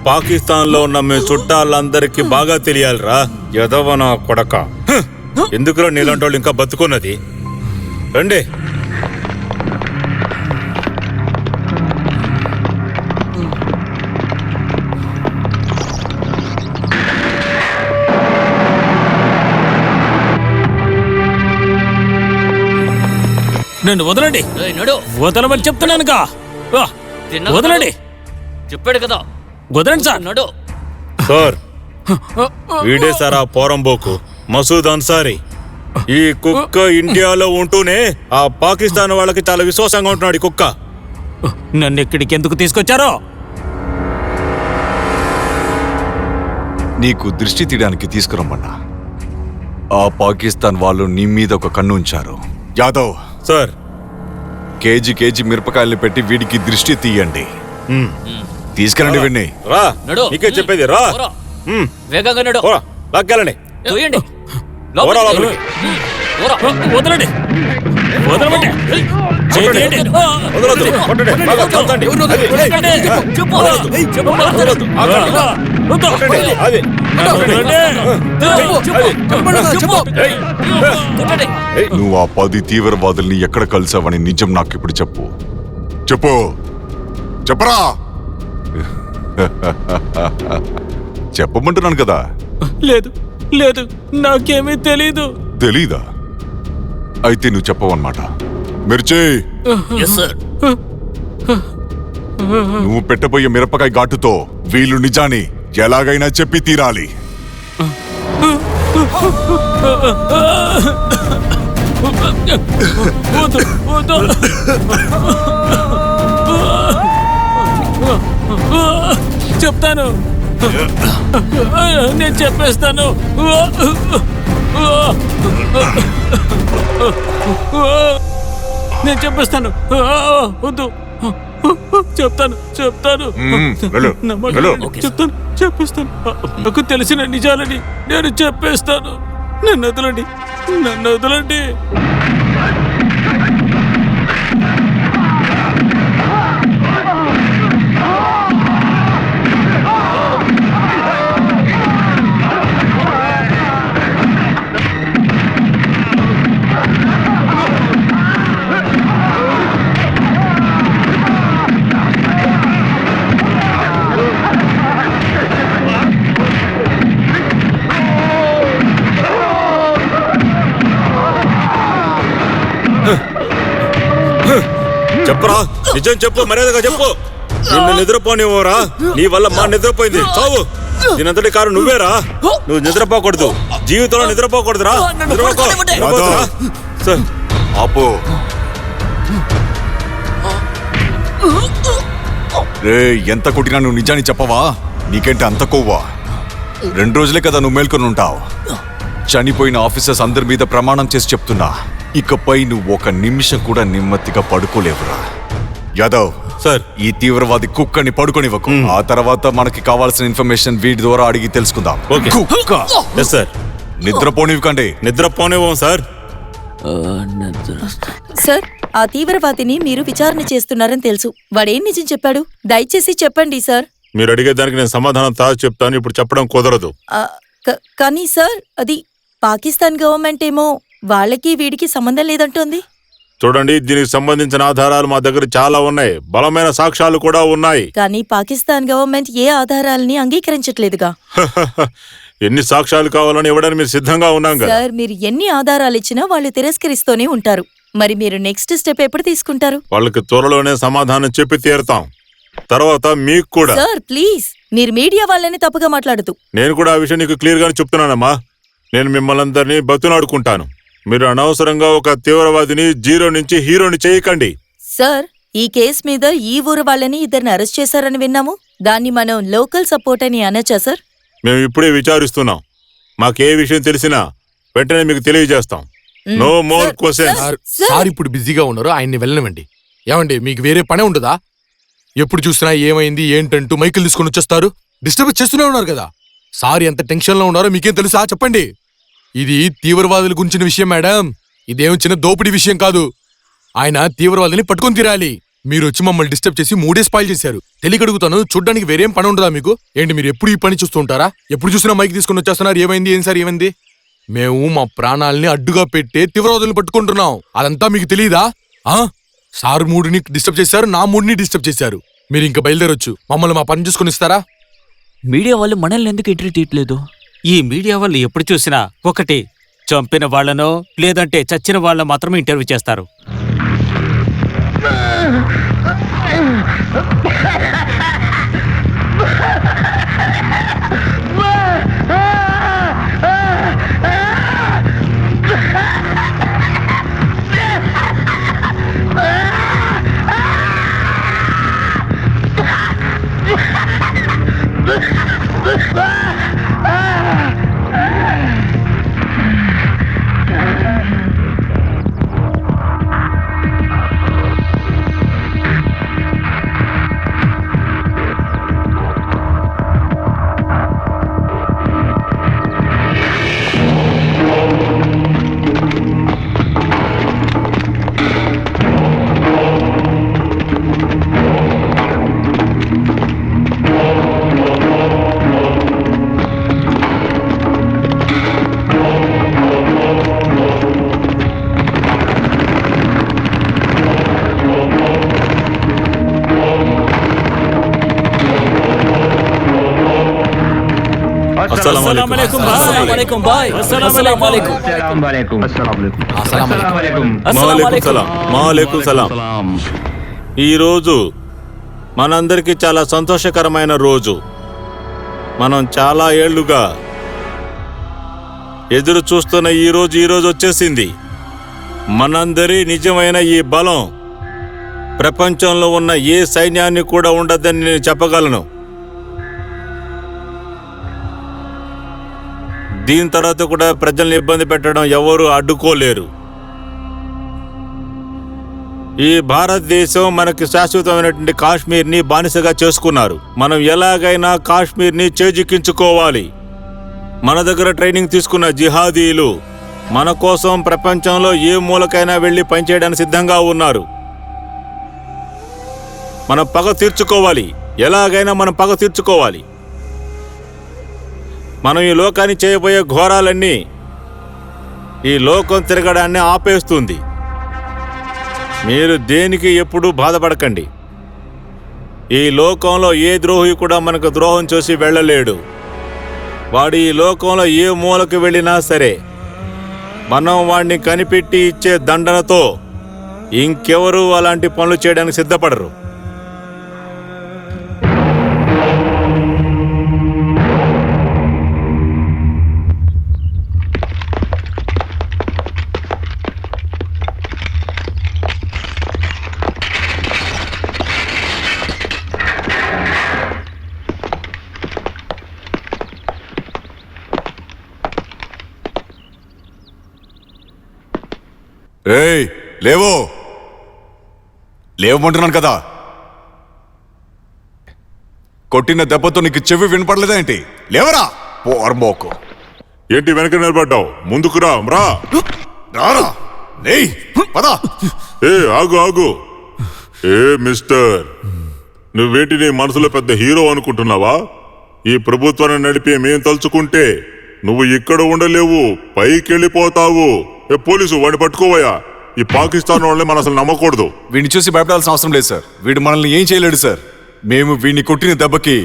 పాకిస్తాన్లో ఉన్న మేము చుట్టాలందరికీ బాగా తెలియాలిరా. ఎదవనా కొడక, ఎందుకురా నీలాంటి వాళ్ళు ఇంకా బతుకున్నది? రండి. నన్ను వదలండి, వదలమని చెప్తున్నానుగా. వదలండి, చెప్పాడు కదా, వదలండి సార్. నడు. సార్, వీడే సార్ ఆ పోరంబోకు మసూద్ అన్సారీ. ఈ కుక్క ఇండియాలో ఉంటూనే ఆ పాకిస్తాన్ వాళ్ళకి చాలా విశ్వాసంగా ఉంటున్నాడు ఈ కుక్క. నన్ను ఇక్కడికి ఎందుకు తీసుకొచ్చారో? నీకు దృష్టి తీయడానికి తీసుకురమ్మన్నా. ఆ పాకిస్తాన్ వాళ్ళు నీ మీద ఒక కన్ను ఉంచారు. యాదవ్ సార్, కేజీ మిరపకాయలు పెట్టి వీడికి దృష్టి తీయండి. తీసుకెళ్ళండి వీడిని. రా, నడు. నీకే చెప్పేది రా. వేగంగా నడు. లాక్కెళ్ళండి. తోయండి. పోరా లోపలికి. వదలండి, వదలమంటే చేయి తీయండి. వదలొద్దు, కొట్టండి, బాగా చంపండి. అది. వదలొద్దు, ఆగండి. కొట్టండి, అది. ఏయ్. నువ్వు ఆ 10 తీవ్రవాదుల్ని ఎక్కడ కలిసావని నిజం నాకు ఇప్పుడు చెప్పు. చెప్పరా. చెప్పమంటున్నాను కదా. లేదు, నాకేమీ తెలీదు. తెలీదా? అయితే నువ్వు చెప్పవన్నమాట. మిర్చి, నువ్వు పెట్టబోయే మిరపకాయ ఘాటుతో వీళ్ళు నిజాన్ని ఎలాగైనా చెప్పి తీరాలి. చెప్తాను, నేను చెప్పేస్తాను. నేను చెప్పేస్తాను. వద్దు, చెప్తాను. వెళ్ళు, వెళ్ళు. చెప్పేస్తాను. నాకు తెలిసిన నిజాలని నేను చెప్పేస్తాను. నన్ను వదలండి. చెప్పరా, నిజం చెప్పు, మర్యాదగా చెప్పు. నిన్ను నిద్రపోనివ్వరా, నీ వల్ల మా నిద్రపోయింది. చావు, దీనంతటి కారు నువ్వేరా. నువ్వు నిద్రపోకూడదు, జీవితంలో నిద్రపోకూడదురా. సార్ ఆపో. రే, ఎంత కొట్టినా నువ్వు నిజాన్ని చెప్పవా? నీకేంటి అంత కొవ్వా? 2 రోజులే కదా నువ్వు మేల్కొని ఉంటావు. చనిపోయిన ఆఫీసర్స్ అందరి మీద ప్రమాణం చేసి చెప్తున్నా, ఇకపై నువ్వు 1 నిమిషం కూడా నెమ్మదిగా పడుకోలేవురా. యాదవ్ సార్, ఈ తీవ్రవాది కుక్కని పడుకోనివ్వకు. ఆ తర్వాత మనకి కావాల్సిన ఇన్ఫర్మేషన్ వీడి ద్వారా అడిగి తెలుసుకుందాం. ఓకే. కుక్క. Yes sir. నిద్రపోనివ్వకండి. నిద్రపోనివ్వం సార్. సార్, ఆ తీవ్రవాదిని మీరు విచారణ చేస్తున్నారని తెలుసు. వాడేం నిజం చెప్పాడు? దయచేసి చెప్పండి సార్. మీరు అడిగేదానికి నేను సమాధానం చెప్తాను, ఇప్పుడు చెప్పడం కుదరదు. కానీ సార్, అది పాకిస్తాన్ గవర్నమెంట్ ఏమో వాళ్ళకి వీడికి సంబంధం లేదంటోంది. చూడండి, దీనికి సంబంధించిన ఆధారాలు మా దగ్గర చాలా ఉన్నాయి, బలమైన సాక్ష్యాలు కూడా ఉన్నాయి. కానీ పాకిస్తాన్ గవర్నమెంట్ ఏ ఆధారాలని అంగీకరించట్లేదుగా. ఎన్ని సాక్ష్యాలు కావాలని ఇవ్వడానికి మీరు సిద్ధంగా ఉన్నాం కదా. సార్, మీరు ఎన్ని ఆధారాలు ఇచ్చినా వాళ్ళు తిరస్కరిస్తూనే ఉంటారు. మరి మీరు నెక్స్ట్ స్టెప్ ఎప్పుడు తీసుకుంటారు? వాళ్ళకి త్వరలోనే సమాధానం చెప్పి తీరుతాం. తర్వాత మీకు కూడా. సార్ ప్లీజ్, మీరు మీడియా వాళ్ళని తప్పుగా మాట్లాడదు. నేను కూడా ఆ విషయం నీకు క్లియర్ గానే చెప్తున్నానమ్మా. నేను మిమ్మల్ని అందరినీ బతులాడుకుంటాను. మీరు అనవసరంగా ఒక తీవ్రవాదిని 0 నుంచి హీరోని చేయకండి. సార్, ఈ కేసు మీద ఈ ఊరు వాళ్ళని 2 అరెస్ట్ చేశారని విన్నాము. దాన్ని మనం లోకల్ సపోర్ట్ అని అనొచ్చా సార్? మేము ఇప్పుడే విచారిస్తున్నాం. మాకే విషయం తెలిసినా వెంటనే మీకు తెలియజేస్తాం. No more questions. సార్ ఇప్పుడు బిజీగా ఉన్నారు, ఆయన్ని వెళ్ళనివ్వండి. ఏమండి, మీకు వేరే పనే ఉండదా? ఎప్పుడు చూసినా ఏమైంది ఏంటంటూ మైకులు తీసుకొని వచ్చేస్తారు. డిస్టర్బ్ చేస్తూనే ఉన్నారు కదా. సార్ ఎంత టెన్షన్ లో ఉన్నారో మీకేం తెలుసా? చెప్పండి. ఇది తీవ్రవాదుల గురించిన విషయం మేడం. ఇదేం చిన్న దోపిడీ విషయం కాదు. ఆయన తీవ్రవాదిని పట్టుకొని తీరాలి. మీరు వచ్చి మమ్మల్ని డిస్టర్బ్ చేసి 3 డేస్ స్పాయిల్ చేశారు. తెలియగడుగుతాను, చూడ్డానికి వేరేం పని ఉండదా మీకు? ఏంటి మీరు ఎప్పుడు ఈ పని చూస్తూ ఉంటారా? ఎప్పుడు చూసినా మైక్ తీసుకొని వచ్చేస్తున్నారు. ఏమైంది, ఏం సార్ ఏమైంది? మేము మా ప్రాణాలని అడ్డుగా పెట్టే తీవ్రవాదులను పట్టుకుంటున్నాం. అదంతా మీకు తెలియదా? సార్ మూడుని డిస్టర్బ్ చేశారు, నా మూడుని డిస్టర్బ్ చేశారు. మీరు ఇంకా బయలుదేరొచ్చు. మమ్మల్ని మా పని చూసుకొని ఇస్తారా? మీడియా వాళ్ళు మనల్ని ఎందుకు ఎంట్రీ తీయట్లేదు? ఈ మీడియా వాళ్ళు ఎప్పుడు చూసినా ఒకటి చంపిన వాళ్లనో లేదంటే చచ్చిన వాళ్ళని మాత్రమే ఇంటర్వ్యూ చేస్తారు. ఈరోజు మనందరికీ చాలా సంతోషకరమైన రోజు. మనం చాలా ఏళ్లుగా ఎదురు చూస్తున్న ఈ రోజు వచ్చేసింది. మనందరి నిజమైన ఈ బలం ప్రపంచంలో ఉన్న ఏ సైన్యాన్ని కూడా ఉండదని నేను చెప్పగలను. దీని తర్వాత కూడా ప్రజల్ని ఇబ్బంది పెట్టడం ఎవరు అడ్డుకోలేరు. ఈ భారతదేశం మనకి శాశ్వతమైనటువంటి కాశ్మీర్ని బానిసగా చేసుకున్నారు. మనం ఎలాగైనా కాశ్మీర్ని చేజిక్కించుకోవాలి. మన దగ్గర ట్రైనింగ్ తీసుకున్న జిహాదీలు మన కోసం ప్రపంచంలో ఏ మూలకైనా వెళ్లి పనిచేయడానికి సిద్ధంగా ఉన్నారు. మనం పగ తీర్చుకోవాలి. ఎలాగైనా మనం పగ తీర్చుకోవాలి. మనం ఈ లోకాన్ని చేయబోయే ఘోరాలన్నీ ఈ లోకం తిరగడాన్ని ఆపేస్తుంది. మీరు దేనికి ఎప్పుడూ బాధపడకండి. ఈ లోకంలో ఏ ద్రోహి కూడా మనకు ద్రోహం చేసి వెళ్ళలేడు. వాడు ఈ లోకంలో ఏ మూలకు వెళ్ళినా సరే మనం వాడిని కనిపెట్టి ఇచ్చే దండనతో ఇంకెవరు అలాంటి పనులు చేయడానికి సిద్ధపడరు. ఏయ్ లేవో, లేవమంటున్నాను కదా. కొట్టిన దెబ్బతో నీకు చెవి వినపడలేదా ఏంటి? లేవరా పోర్మోకు. ఏంటి వెనక నిలబడ్డావు? ముందుకు రా. రారా, లేయ్, పద. ఏ ఆగు ఆగు. ఏ మిస్టర్, నువ్వేంటి నీ మనసులో పెద్ద హీరో అనుకుంటున్నావా? ఈ ప్రభుత్వాన్ని నడిపే మేం తలుచుకుంటే నువ్వు ఇక్కడ ఉండలేవు, పైకి వెళ్ళిపోతావు. ఏ పోలీసు, వాడిని పట్టుకోవయ్యా. ఈ పాకిస్తాన్ వాళ్ళని మనం అసలు నమ్మకూడదు. వీడిని చూసి భయపడాల్సిన అవసరం లేదు సార్. వీడు మనల్ని ఏం చేయలేడు సార్. మేము వీడిని కొట్టిన దెబ్బకి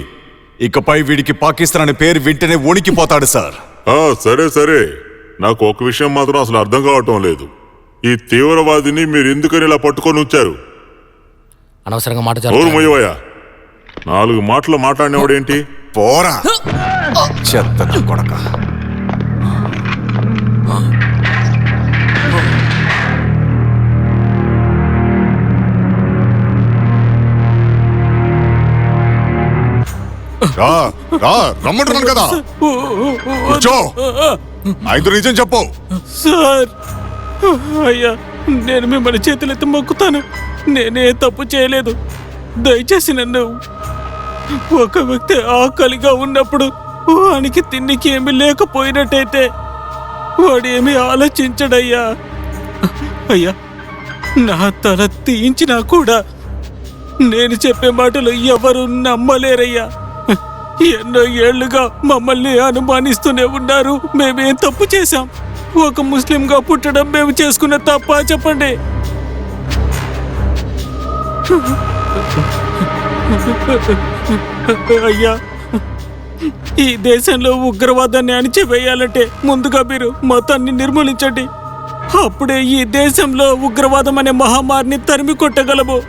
ఇకపై వీడికి పాకిస్తాన్ అనే పేరు వింటనే వణికిపోతాడు సార్. సరే సరే, నాకు ఒక విషయం మాత్రం అసలు అర్థం కావటం లేదు. ఈ తీవ్రవాదిని మీరు ఎందుకని ఇలా పట్టుకొని ఉంచారు? అనవసరంగా మాట నోరు మొయ్యవయ్యా. 4 మాటలు మాట్లాడినవాడేంటి? పోరా చెత్త నా కొడక. రమ్మంటున్నాను కదా, కూర్చో. 5 నిజం చెప్పు. సార్, అయ్యా, నేను మిమ్మల్ని చేతులెత్తి మొక్కుతాను. నేనే తప్పు చేయలేదు. దయచేసి నన్ను. ఒక వ్యక్తి ఆకలిగా ఉన్నప్పుడు వానికి తిండికి ఏమీ లేకపోయినట్టయితే వాడు ఏమీ ఆలోచించడయ్యా. అయ్యా, నా తల తీయించినా కూడా నేను చెప్పే మాటలు ఎవరు నమ్మలేరయ్యా. ఎన్నో ఏళ్లుగా మమ్మల్ని అనుమానిస్తూనే ఉన్నారు. మేమేం తప్పు చేశాం? ఒక ముస్లింగా పుట్టడం మేము చేసుకున్న తప్ప చెప్పండి. అయ్యా, ఈ దేశంలో ఉగ్రవాదాన్ని అణిచివేయాలంటే ముందుగా మీరు మతాన్ని నిర్మూలించండి. అప్పుడే ఈ దేశంలో ఉగ్రవాదం అనే మహమ్మారిని తరిమి కొట్టగలము.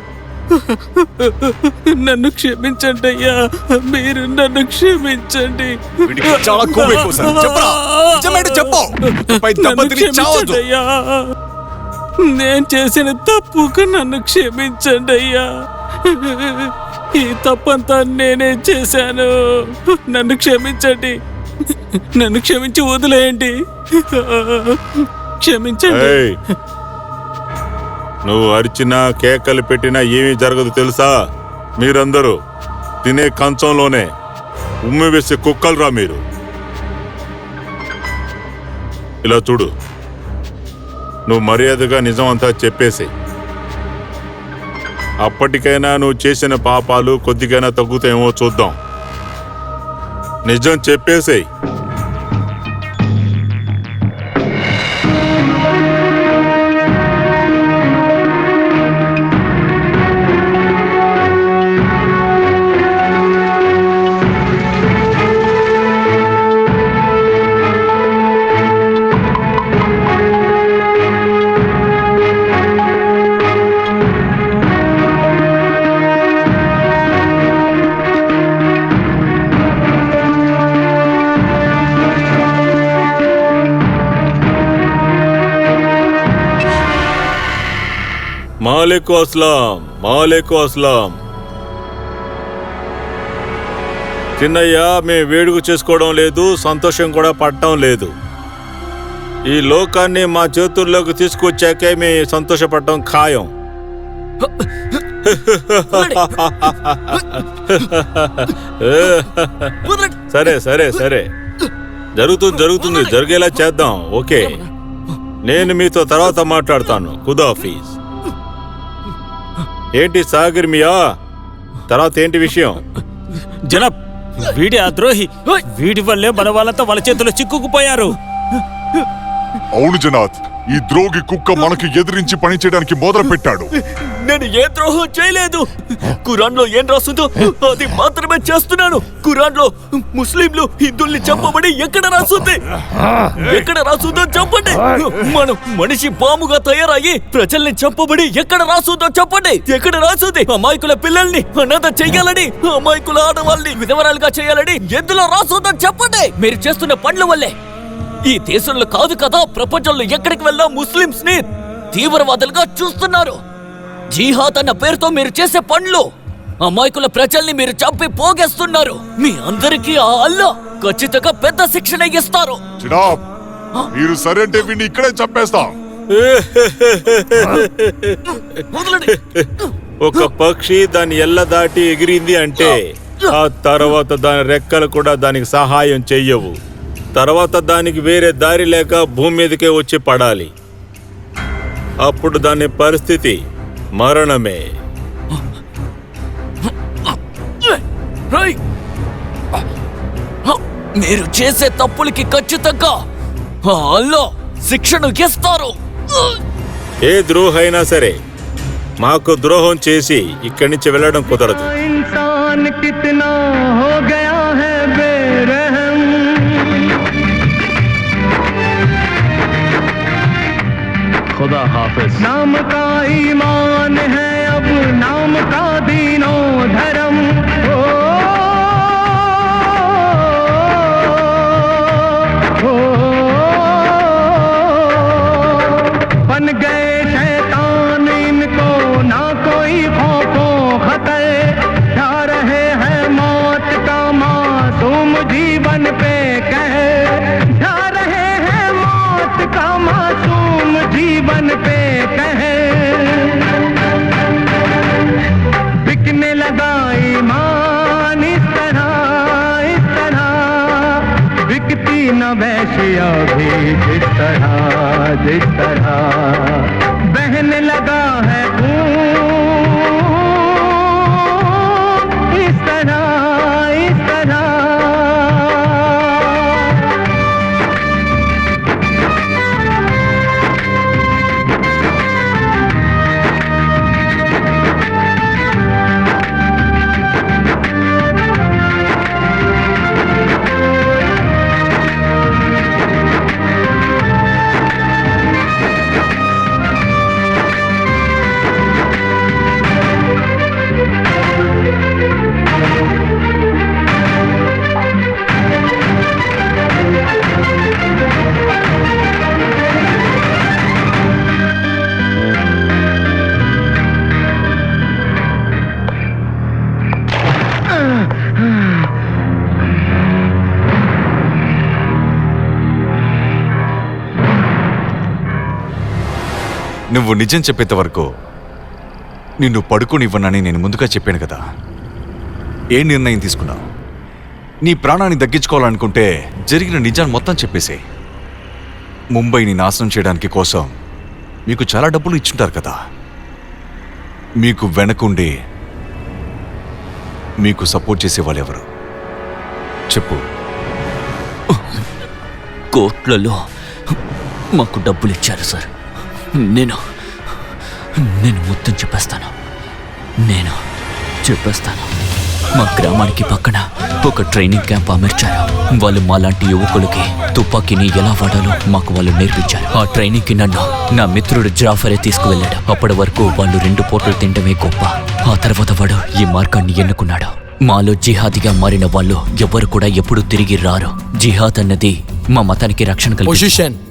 నన్ను క్షమించండి అయ్యా, మీరు నన్ను క్షమించండి. చాలా కోపం ఎక్కువ సార్. చెప్పరా, నిజమేంటో చెప్పు. నన్ను క్షమించండి అయ్యా, నేను చేసిన తప్పుకు నన్ను క్షమించండి అయ్యా. ఈ తప్పంతా నేనే చేశాను. నన్ను క్షమించండి. నన్ను క్షమించి వదిలేయండి. క్షమించండి. నువ్వు అరిచినా కేకలు పెట్టినా ఏమీ జరగదు తెలుసా? మీరందరూ తినే కంచంలోనే ఉమ్మి వేసే కుక్కలురా మీరు. ఇలా చూడు, నువ్వు మర్యాదగా నిజం అంతా చెప్పేసి, అప్పటికైనా నువ్వు చేసిన పాపాలు కొద్దిగైనా తగ్గుతాయేమో చూద్దాం. నిజం చెప్పేసేయ్. మాలేకు అస్లాం, మాలేకు అస్లాం. చిన్నయ్య, మేము వేడుక చేసుకోవడం లేదు, సంతోషం కూడా పడటం లేదు. ఈ లోకాన్ని మా చేతుల్లోకి తీసుకొచ్చాకే మేము సంతోషపడటం ఖాయం. సరే సరే సరే, జరుగుతుంది, జరిగేలా చేద్దాం. ఓకే, నేను మీతో తర్వాత మాట్లాడతాను. ఖుదాఫీజ్. ఏంటి సాగర్ మియా, తర్వాత ఏంటి విషయం? జనాబ్, వీడి ఆ ద్రోహి, వీడి వల్లే మన వాళ్ళంతా వాళ్ళ చేతిలో చిక్కుకుపోయారు. అవును జనాథ్, ఈ ద్రోగి కుక్క మనకి ఎదిరించి పనిచేయడానికి మొదలు పెట్టాడు. నేను ఏ ద్రోహం చేయలేదు. ఖురాన్ లో ఏం రాస్తుందో అది మాత్రమే చేస్తున్నాను. ఖురాన్ లో ముస్లింలు హిందువుల్ని చంపబడి ఎక్కడ రాస్తుంది? ఎక్కడ రాస్తుందో చెప్పండి. మనం మనిషి బాముగా తయారయ్యి ప్రజల్ని చంపబడి ఎక్కడ రాస్తుందో చెప్పండి. ఎక్కడ రాస్తుంది? అమాయకుల పిల్లల్ని అనాథ చెయ్యాలని, అమాయకుల ఆడవాళ్ళని విధవరాలుగా చేయాలని ఎందులో రాస్తుందో చెప్పండి. మీరు చేస్తున్న పనుల వల్లే ఈ దేశంలో కాదు కదా, ప్రపంచంలో ఎక్కడికి వెళ్ళా ముస్లింస్ ని తీవ్రవాదులుగా చూస్తున్నారు. జిహాద్ అన్న పేరుతో మీరు చేసే పనులు, అమాయకుల ప్రజల్ని మీరు చంపి పోగేస్తున్నారు. మీ అందరికీ ఆ అల్లా ఖచ్చితంగా పెద్ద శిక్షణ ఇస్తారు. జనాబ్, మీరు సరంటే వీడిని ఇక్కడే చంపేస్తాం. ఒక పక్షి దాని ఎల్ల దాటి ఎగిరింది అంటే ఆ తర్వాత దాని రెక్కలు కూడా దానికి సహాయం చెయ్యవు. తర్వాత దానికి వేరే దారి లేక భూమి మీదకే వచ్చి పడాలి. అప్పుడు దాని పరిస్థితి మరణమే. మీరు చేసే తప్పులకి ఖచ్చితంగా ఆ అల్లా శిక్షను ఇస్తారు. ఏ ద్రోహైనా సరే మాకు ద్రోహం చేసి ఇక్కడి నుంచి వెళ్ళడం కుదరదు. इंसान कितना हो गया है बेरहम, खुदा हाफिज। नाम का ईमान है अब नाम का दीनो धर्म। बन गए शैतान इनको ना कोई खौफो खतर, जा रहे हैं मौत का मासूम जीवन पे कह, जा रहे हैं मौत का मासूम जीवन पे कह। बिकने लगा ईमान इस तरह बिकती न वैश्या भी जिस तरह बहने लगा है खून इस तरह। నువ్వు నిజం చెప్పేంత వరకు నిన్ను పడుకోనివ్వనని నేను ముందుగా చెప్పాను కదా. ఏ నిర్ణయం తీసుకున్నావు? నీ ప్రాణాన్ని దక్కించుకోవాలనుకుంటే జరిగిన నిజాన్ని మొత్తం చెప్పేసే. ముంబైని నాశనం చేయడానికి కోసం మీకు చాలా డబ్బులు ఇచ్చుంటారు కదా. మీకు వెనకుండి మీకు సపోర్ట్ చేసేవాళ్ళు ఎవరు చెప్పు? కోట్లలో మాకు డబ్బులు ఇచ్చారు సార్. నేను మొత్తం చెప్పేస్తాను. మా గ్రామానికి పక్కన ఒక ట్రైనింగ్ క్యాంప్ అమర్చారు. వాళ్ళు మాలాంటి యువకులకి తుపాకీని ఎలా వాడాలో మాకు వాళ్ళు నేర్పించారు. ఆ ట్రైనింగ్ కి నన్ను నా మిత్రుడు జాఫరే తీసుకువెళ్ళాడు. అప్పటి వరకు వాళ్ళు 2 పూటలు తినడమే గొప్ప. ఆ తర్వాత వాడు ఈ మార్గాన్ని ఎన్నుకున్నాడు. మాలో జిహాదీగా మారిన వాళ్ళు ఎవరు కూడా ఎప్పుడు తిరిగి రారు. జిహాద్ అన్నది మా మతానికి రక్షణ కలిగిస్తుంది.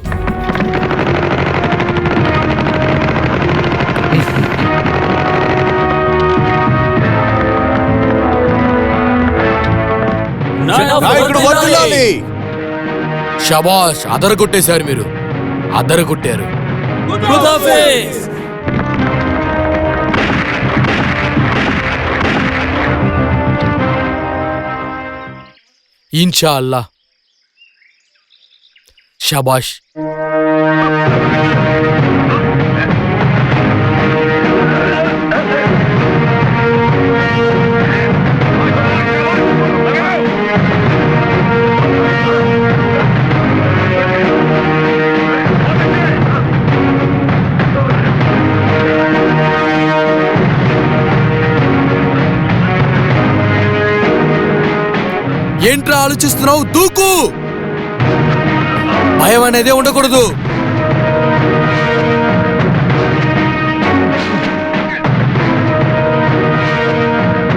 షబాష్, అదరగొట్టేశారు మీరు, అదరగొట్టారు. ఇన్షా అల్లా. షబాష్. ఏంట్రా ఆలోచిస్తున్నావు? దూకు! భయం అనేదే ఉండకూడదు.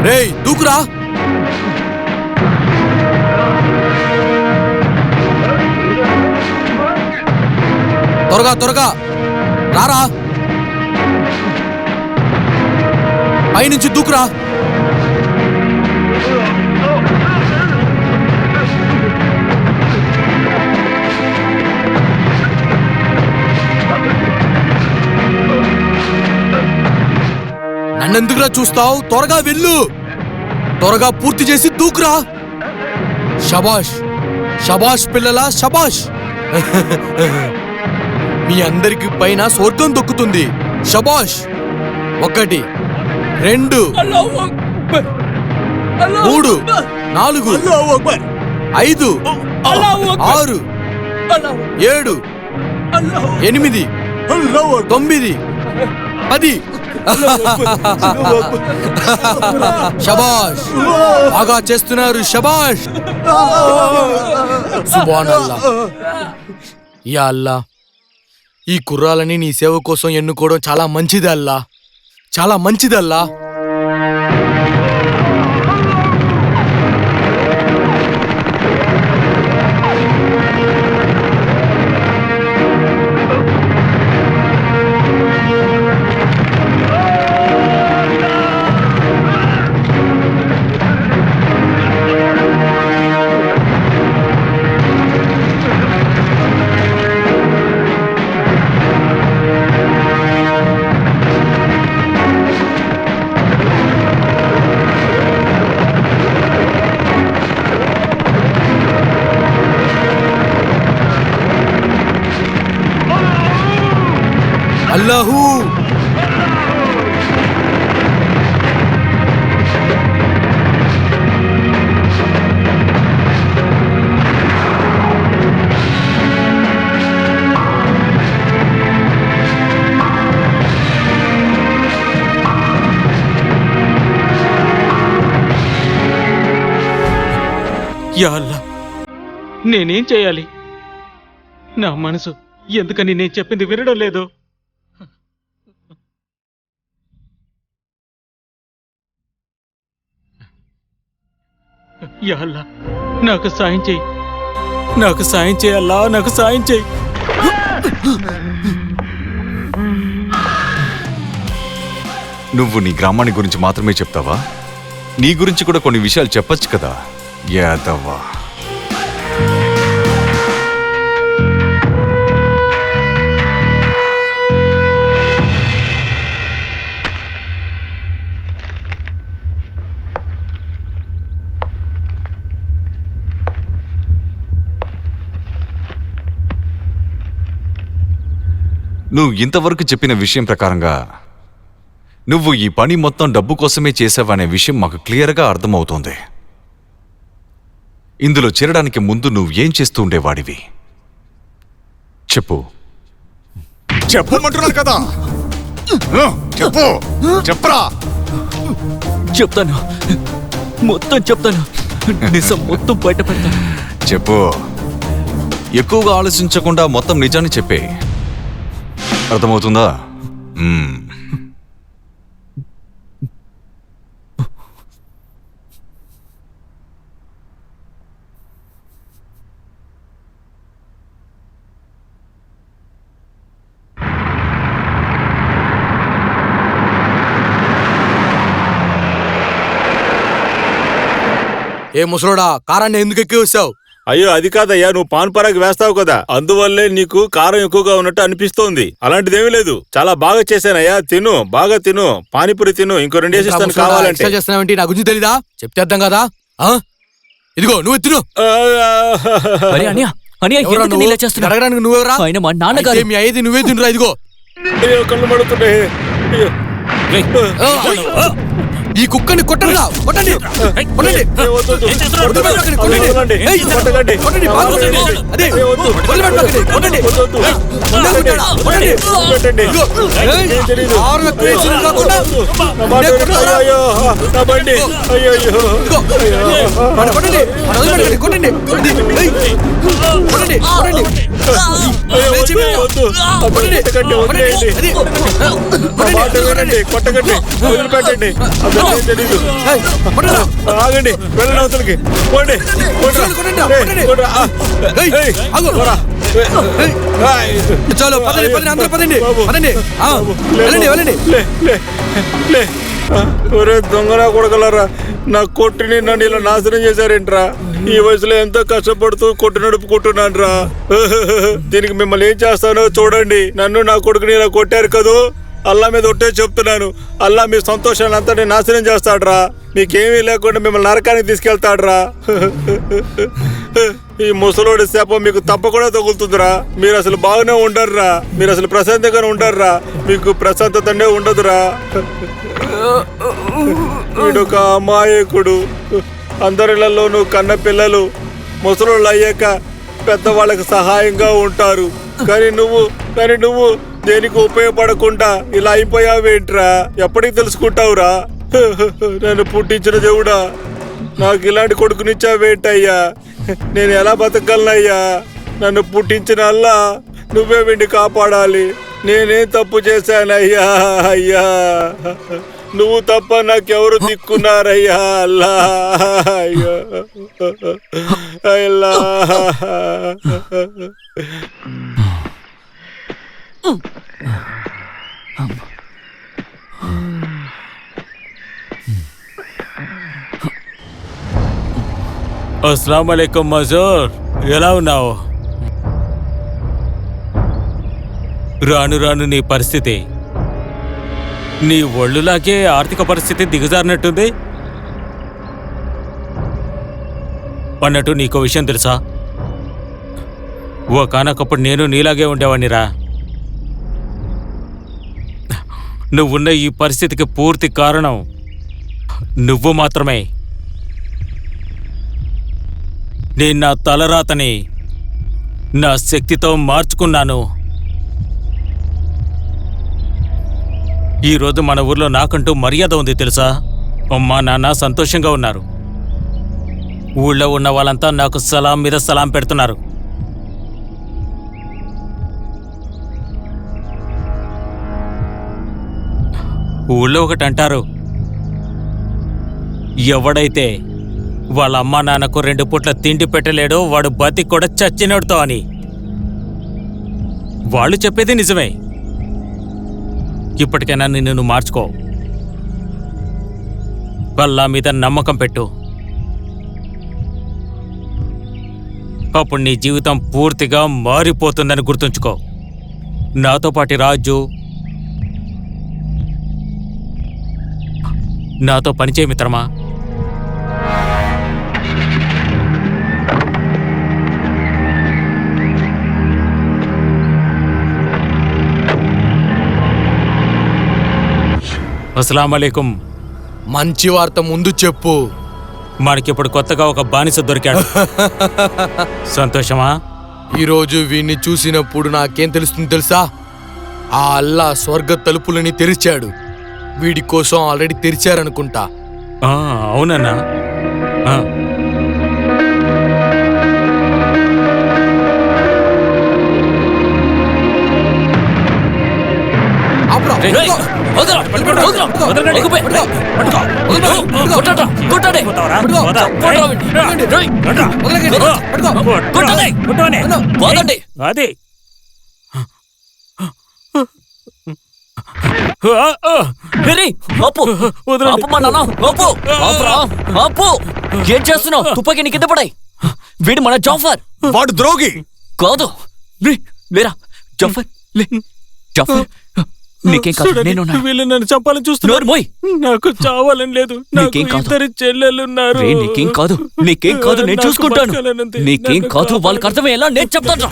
రేయ్ దూకురా! త్వరగా త్వరగా రారా! పైనుంచి దూకురా! నన్నెందుకురా చూస్తావు? త్వరగా వెళ్ళు, త్వరగా పూర్తి చేసి దూకురా! శబాష్ శబాష్ పిల్లలా, శబాష్! మీ అందరికి పైన స్వర్గం దొక్కుతుంది. శబాష్! 1 2 3 4 5 6 7 8 9 10. శబాష్! బాగా చేస్తున్నారు. శబాష్! సుబ్హానల్లా. యా అల్లా, ఈ కుర్రాలని నీ సేవ కోసం ఎన్నుకోవడం చాలా మంచిది అల్లా, చాలా మంచిది అల్లా. అల్లాహూ! యా అల్లా, నేనేం చేయాలి? నా మనసు ఎందుకని నేను చెప్పింది వినడం లేదు? యా అల్లా, నాకు సాయం చేయి, నాకు సాయం చేయాలా, నాకు సాయం చేయి. నువ్వు నీ గ్రామాన్ని గురించి మాత్రమే చెప్తావా? నీ గురించి కూడా కొన్ని విషయాలు చెప్పొచ్చు కదా యాదవ్వా. నువ్వు ఇంతవరకు చెప్పిన విషయం ప్రకారంగా నువ్వు ఈ పని మొత్తం డబ్బు కోసమే చేసావనే విషయం మాకు క్లియర్గా అర్థమవుతోంది. ఇందులో చేరడానికి ముందు నువ్వు ఏం చేస్తూ ఉండేవాడివి? చెప్పు. చెప్పమంటున్నాను కదా, చెప్పు, చెప్పరా. చెప్తాను, మొత్తం చెప్తాను, నిజం మొత్తం బయట పెడతాను. చెప్పు. ఎక్కువగా ఆలోచించకుండా మొత్తం నిజాన్ని చెప్పే. అర్థమవుతుందా? ఏ ముసలోడా, కారాన్ని ఎందుకు ఎక్కువ వేసావు? అయ్యో అది కాదయ్యా, నువ్వు పాన్ పరాగ్ వేస్తావు కదా, అందువల్లే నీకు కారం ఎక్కువగా ఉన్నట్టు అనిపిస్తోంది. అలాంటిదేమీ లేదు, చాలా బాగా చేశానయ్యా. తిను, బాగా తిను, పానీపూరి తిను. ఇంకో 2 వేసిస్తాను కావాలంటే. చేస్తున్నావేంటి? నా గురించి తెలీదా? చెప్తే అర్థం కదా? ఇదిగో నువ్వు తిను. అడగడానికి నువ్వెవరా? ఆయన మా నాన్నగారు. మీ అయ్యేది నువ్వే తినురా. ఇదిగో అయ్యో కళ్ళు మడుతున్నాయి. ఈ కుక్కని కొట్టండి కొట్టండి కొట్టండి కొట్టండి ఏయ్, కొట్టండి బాగా కొట్టండి. అదే వదిలిపెట్టకండి, కొట్టండి కొట్టండి. ఇదిగో, ఏయ్, ఆరుల క్రియేషన్ కాకుండా నేను కొడతారా? ఇదిగో, వాడిని కొట్టండి, వాడిని వదిలిపెట్టకండి, కొట్టండి. అది, ఏయ్, కొట్టండి కొట్టండి. లేచి వెళ్ళు. కొట్టండి, కొట్టండి. అది, కొట్టండి, కొట్టకండి, వదిలిపెట్టండి. అసలు తెలీదు. ఏయ్, కొట్టరా. ఆగండి, వెళ్ళండి అవతలకి. పోండి, పోండిరా. కొట్టండి, ఏయ్, కొట్టండి. పోండిరా. ఏయ్, ఏయ్, ఆగు. పోరా. ఏయ్, ఏయ్. చాలు పదండి పదండి అందరూ పదండి పదండి ఆ, వెళ్ళండి వెళ్ళండి. లే, లే, లే. ఒరే దొంగనా కొడగలరా, నా కొట్టిని నన్ను ఇలా నాశనం చేశారేంట్రా? ఈ వయసులో ఎంతో కష్టపడుతూ కొట్టు నడుపుకుంటున్నాను రా. దీనికి మిమ్మల్ని ఏం చేస్తానో చూడండి. నన్ను నా కొడుకుని ఇలా కొట్టారు కదూ, అల్లా మీద ఒట్టే చెప్తున్నాను, అల్లా మీ సంతోషాన్ని అంతా నాశనం చేస్తాడ్రా. మీకేమీ లేకుండా మిమ్మల్ని నరకానికి తీసుకెళ్తాడ్రా. ఈ ముసలోడి శాపం మీకు తప్పకుండా తగులుతుందిరా. మీరు అసలు బాగానే ఉండర్రా, మీరు అసలు ప్రశాంతంగానే ఉండర్రా, మీకు ప్రశాంతతనే ఉండదురా. వీడొక అమాయకుడు. అందరిలోనూ కన్న పిల్లలు ముసలోళ్ళు అయ్యాక పెద్దవాళ్ళకి సహాయంగా ఉంటారు. కానీ నువ్వు దేనికి ఉపయోగపడకుండా ఇలా అయిపోయావేంట్రా? ఎప్పటికి తెలుసుకుంటావురా? నన్ను పుట్టించిన దేవుడా, నాకు ఇలాంటి కొడుకునిచ్చావేంటయ్యా? నేను ఎలా బతకగలనయ్యా? నన్ను పుట్టించిన అల్లా నువ్వే వీడిని కాపాడాలి. నేనేం తప్పు చేశానయ్యా? అయ్యా, నువ్వు తప్ప నాకెవరు దిక్కున్నారయ్యా? అల్లా, అయ్యా, అల్లా. అస్సలాము అలైకుం మజూర్, ఎలా ఉన్నావు? రాను రాను నీ పరిస్థితి నీ ఒళ్ళులాగే ఆర్థిక పరిస్థితి దిగజారినట్టుంది. అన్నట్టు నీకో విషయం తెలుసా? ఒకానొకప్పుడు నేను నీలాగే ఉండేవాణ్ణిరా. నువ్వున్న ఈ పరిస్థితికి పూర్తి కారణం నువ్వు మాత్రమే. నేను నా తలరాతని నా శక్తితో మార్చుకున్నాను. ఈరోజు మన ఊర్లో నాకంటూ మర్యాద ఉంది తెలుసా? అమ్మా నాన్న సంతోషంగా ఉన్నారు. ఊళ్ళో ఉన్న వాళ్ళంతా నాకు సలాం మీద సలాం పెడుతున్నారు. ఊళ్ళో ఒకటి అంటారు, ఎవడైతే వాళ్ళ అమ్మా నాన్నకు 2 పూట్ల తిండి పెట్టలేడో వాడు బతికి కూడా చచ్చినోడుతో అని. వాళ్ళు చెప్పేది నిజమే. ఇప్పటికైనా నిన్ను మార్చుకో. అల్లా మీద నమ్మకం పెట్టు. అప్పుడు నీ జీవితం పూర్తిగా మారిపోతుందని గుర్తుంచుకో. నాతో పాటి రాజు, నాతో పనిచేయ మిత్రమా. అస్సలాము అలైకుం. మంచి వార్త ముందు చెప్పు. మనకిప్పుడు కొత్తగా ఒక బానిస దొరికాడు. సంతోషమా? ఈరోజు వీణ్ణి చూసినప్పుడు నాకేం తెలుస్తుంది తెలుసా? ఆ అల్లా స్వర్గ తలుపులని తెరిచాడు. వీడి కోసం ఆల్రెడీ తెరిచారనుకుంటా. అవునన్నా. అదే ఏం చేస్తున్నావు? తుపాకీ నీ కింద పడాయి. వీడు మన జాఫర్. వాడు ద్రోగి కాదు. లేరా జాఫర్, లే. జాఫర్, నీకేం కాదు, నేను వీళ్ళు నన్ను చంపాలని చూస్తున్నారు. నాకు చావాలని లేదు. నాకు ఇద్దరు చెల్లెలున్నారు. నీకేం కాదు, నీకేం కాదు, నేను చూసుకుంటాను. నీకేం కాదు, వాళ్ళకి అర్థమయ్యేలా నేను చెప్తాను.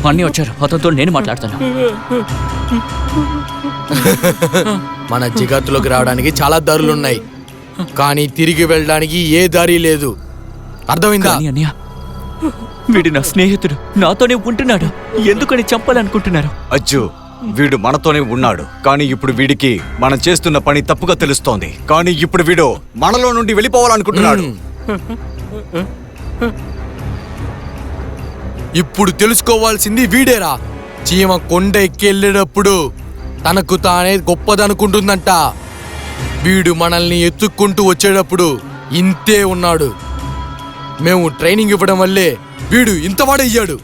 అన్నీ వచ్చారు, అతనితో నేను మాట్లాడతాను. మన జిగత్తులోకి రావడానికి చాలా దారులున్నాయి. కానీ తిరిగి వెళ్ళడానికి ఏ దారి లేదు. అర్థమైందా? కానీ అన్నయ్య, వీడు నా స్నేహితుడు, నాతోనే ఉంటున్నాడు. ఎందుకని చంపాలనుకుంటున్నారు? అజ్జు, వీడు మనతోనే ఉన్నాడు, కానీ ఇప్పుడు వీడికి మనం చేస్తున్న పని తప్పుగా తెలుస్తోంది. కానీ ఇప్పుడు వీడు మనలో నుండి వెళ్ళిపోవాలనుకుంటున్నాడు. ఇప్పుడు తెలుసుకోవాల్సింది వీడేరా. చీమ కొండ ఎక్కి వెళ్ళేటప్పుడు తనకు తానే గొప్పదనుకుంటుందంట. వీడు మనల్ని ఎత్తుక్కుంటూ వచ్చేటప్పుడు ఇంతే ఉన్నాడు. మేము ట్రైనింగ్ ఇవ్వడం వల్లే వీడు ఇంతవాడయ్యాడు.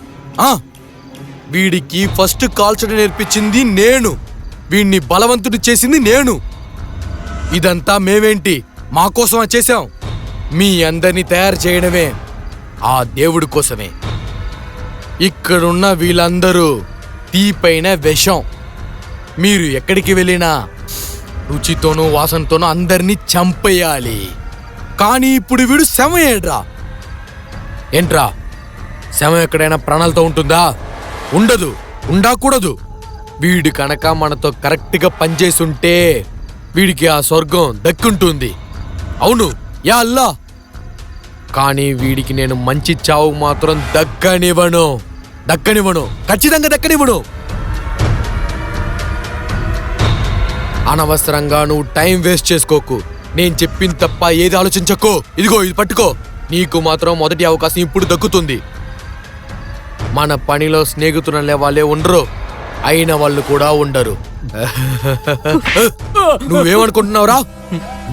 వీడికి ఫస్ట్ కాల్చడం నేర్పించింది నేను, వీడిని బలవంతుడు చేసింది నేను. ఇదంతా మేమేంటి, మా కోసమే చేశాం. మీ అందరినీ తయారు చేయడమే ఆ దేవుడి కోసమే. ఇక్కడున్న వీళ్ళందరూ తీపైన విషం. మీరు ఎక్కడికి వెళ్ళినా రుచితోనూ వాసనతోనూ అందరినీ చంపేయాలి. కానీ ఇప్పుడు వీడు శమయ్యేడ్రా. ఏంట్రా, శవం ఎక్కడైనా ప్రాణాలతో ఉంటుందా? ఉండదు, ఉండకూడదు. వీడు కనుక మనతో కరెక్ట్గా పనిచేస్తుంటే వీడికి ఆ స్వర్గం దక్కుంటుంది. అవును, యా అల్లా. కానీ వీడికి నేను మంచి చావు మాత్రం దక్కనివ్వను, ఖచ్చితంగా దక్కనివ్వను. అనవసరంగా నువ్వు టైం వేస్ట్ చేసుకోకు. నేను చెప్పింది తప్ప ఏది ఆలోచించకు. ఇదిగో ఇది పట్టుకో. నీకు మాత్రం మొదటి అవకాశం ఇప్పుడు దక్కుతుంది. మన పనిలో స్నేహితులనే వాళ్ళే ఉండరు, అయిన వాళ్ళు కూడా ఉండరు. నువ్వేమనుకుంటున్నావురా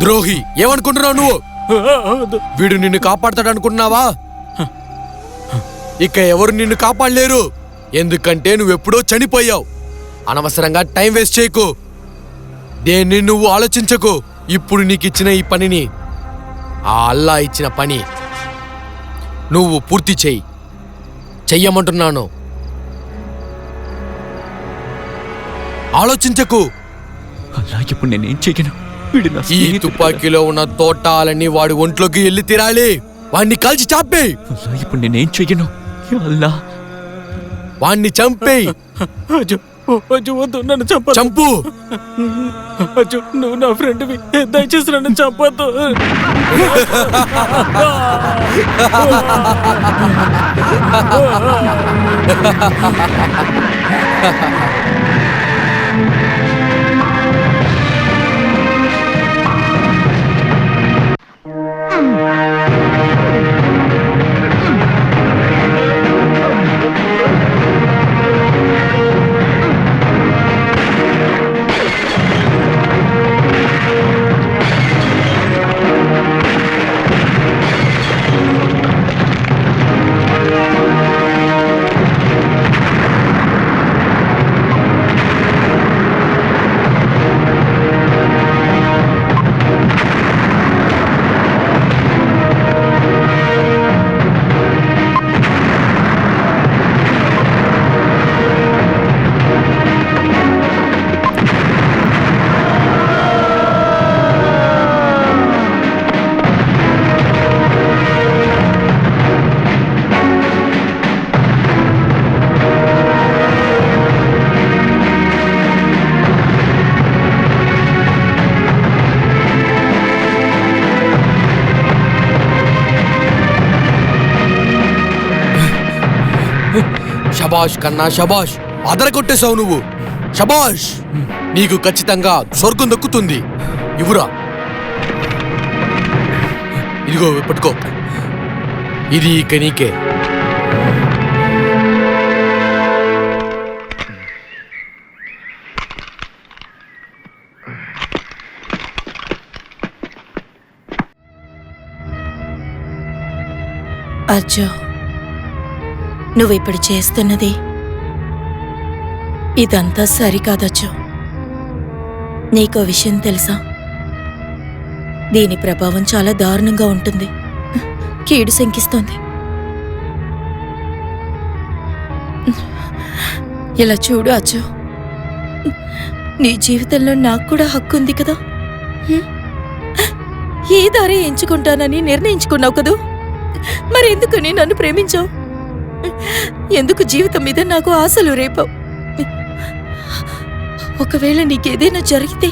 ద్రోహి? ఏమనుకుంటున్నావు నువ్వు? వీడు నిన్ను కాపాడతాడనుకుంటున్నావా? ఇక ఎవరు నిన్ను కాపాడలేరు, ఎందుకంటే నువ్వెప్పుడో చనిపోయావు. అనవసరంగా టైం వేస్ట్ చేయకు. దేన్ని నువ్వు ఆలోచించకు. ఇప్పుడు నీకిచ్చిన ఈ పనిని, ఆ అల్లా ఇచ్చిన పని నువ్వు పూర్తి చెయ్యమంటున్నాను. ఆలోచించకు. అలా ఇప్పుడు నేనేం చేయను. వీడు నా ఈ స్నేహితుడు తుపాకీలో ఉన్న తోటాలన్నీ వాడి ఒంట్లోకి వెళ్ళి తీరాలి. వాణ్ణి కాల్చి చాపేయ్. కదా. అలా ఇప్పుడు నేనేం చెయ్యను. యా అల్లా. వాణ్ణి చంపేయ్. అజ్జు, అజ్జు వద్దు, నన్ను చంప. చంపు. అజ్జు, నువ్వు నా ఫ్రెండ్వి, దయచేసి నన్ను చంపొద్దు. శబాష్ కన్నా శబాష్. అదరగొట్టేశావు నువ్వు. శబాష్. నీకు ఖచ్చితంగా స్వర్గం దక్కుతుంది. ఇవ్వురా. ఇదిగో పట్టుకో. ఇది ఇక నీకే. అజ్జో, నువ్విప్పుడు చేస్తున్నది ఇదంతా సరికాదజ్జో. నీకో విషయం తెలుసా? దీని ప్రభావం చాలా దారుణంగా ఉంటుంది. కీడు శంకిస్తోంది. ఇలా చూడు అజ్జో, నీ జీవితంలో నాకు కూడా హక్కు ఉంది కదా. ఏ దారి ఎంచుకుంటానని నిర్ణయించుకున్నావు కదూ. మరెందుకని నన్ను ప్రేమించావు? ఎందుకు జీవితం మీద నాకు ఆశలు రేపావు? ఒకవేళ నీకేదైనా జరిగితే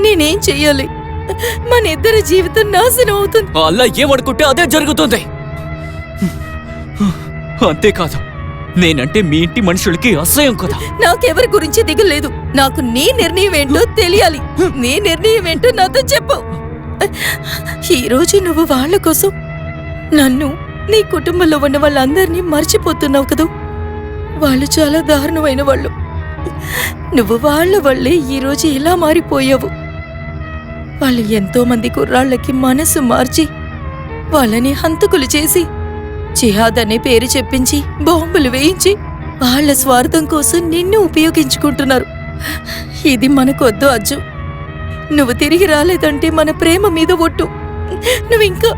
నేనేం చెయ్యాలి? మన ఇద్దరి జీవితం నాశనం అవుతుంది. అల్లా ఏమనుకుంటే అదే జరుగుతుంది. అంతేకాదు, నేనంటే మీ ఇంటి మనుషులకి అసహ్యం కదా. నాకెవరి గురించి దిగులేదు. నాకు నీ నిర్ణయం ఏంటో తెలియాలి. నీ నిర్ణయం ఏంటో నాతో చెప్పు. ఈ రోజు నువ్వు వాళ్ళ కోసం నన్ను, నీ కుటుంబంలో ఉన్న వాళ్ళందరినీ మర్చిపోతున్నావు కదూ. వాళ్ళు చాలా దారుణమైన వాళ్ళు. నువ్వు వాళ్ళ వల్లే ఈరోజు ఇలా మారిపోయావు. వాళ్ళు ఎంతో మంది కుర్రాళ్ళకి మనసు మార్చి వాళ్ళని హంతకులు చేసి జిహాద్ అనే పేరు చెప్పించి బాంబులు వేయించి వాళ్ళ స్వార్థం కోసం నిన్ను ఉపయోగించుకుంటున్నారు. ఇది మనకొద్దు అజ్జు. నువ్వు తిరిగి రాలేదంటే మన ప్రేమ మీద ఒట్టు. నువ్వింకా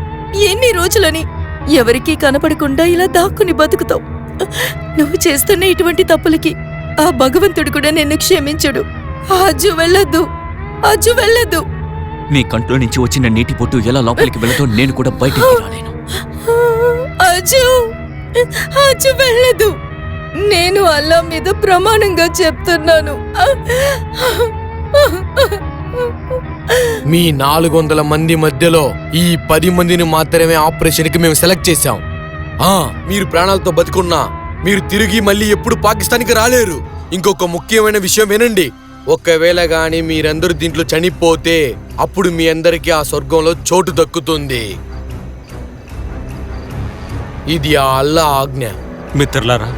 ఎన్ని రోజులని ఎవరికీ కనపడకుండా ఇలా దాక్కుని బతుకుతావు. నువ్వు చేస్తున్న ఇటువంటి తప్పులకి ఆ భగవంతుడు కూడా నిన్ను క్షమించడు. అజ్జు వెళ్ళొద్దు, అజ్జు వెళ్ళొద్దు. నీ కంట్లో నుంచి వచ్చిన నీటి పొట్టు ఎలా లోపలికి వెళతో నేను కూడా బయటికి రాలేను. అజ్జు, అజ్జు వెళ్ళదు. నేను అల్లా మీద ప్రమాణంగా చెప్తున్నాను. మీ 400 మంది మధ్యలో ఈ 10 మందిని మాత్రమే ఆపరేషన్ కి మేము సెలెక్ట్ చేశాం. మీరు ప్రాణాలతో బతుకున్నా మీరు తిరిగి మళ్ళీ ఎప్పుడు పాకిస్తాన్కి రాలేరు. ఇంకొక ముఖ్యమైన విషయం వినండి. ఒకవేళ గాని మీరందరూ దీంట్లో చనిపోతే అప్పుడు మీ అందరికీ ఆ స్వర్గంలో చోటు దక్కుతుంది. ఇది ఆ అల్లా ఆజ్ఞ. మిత్రులారా,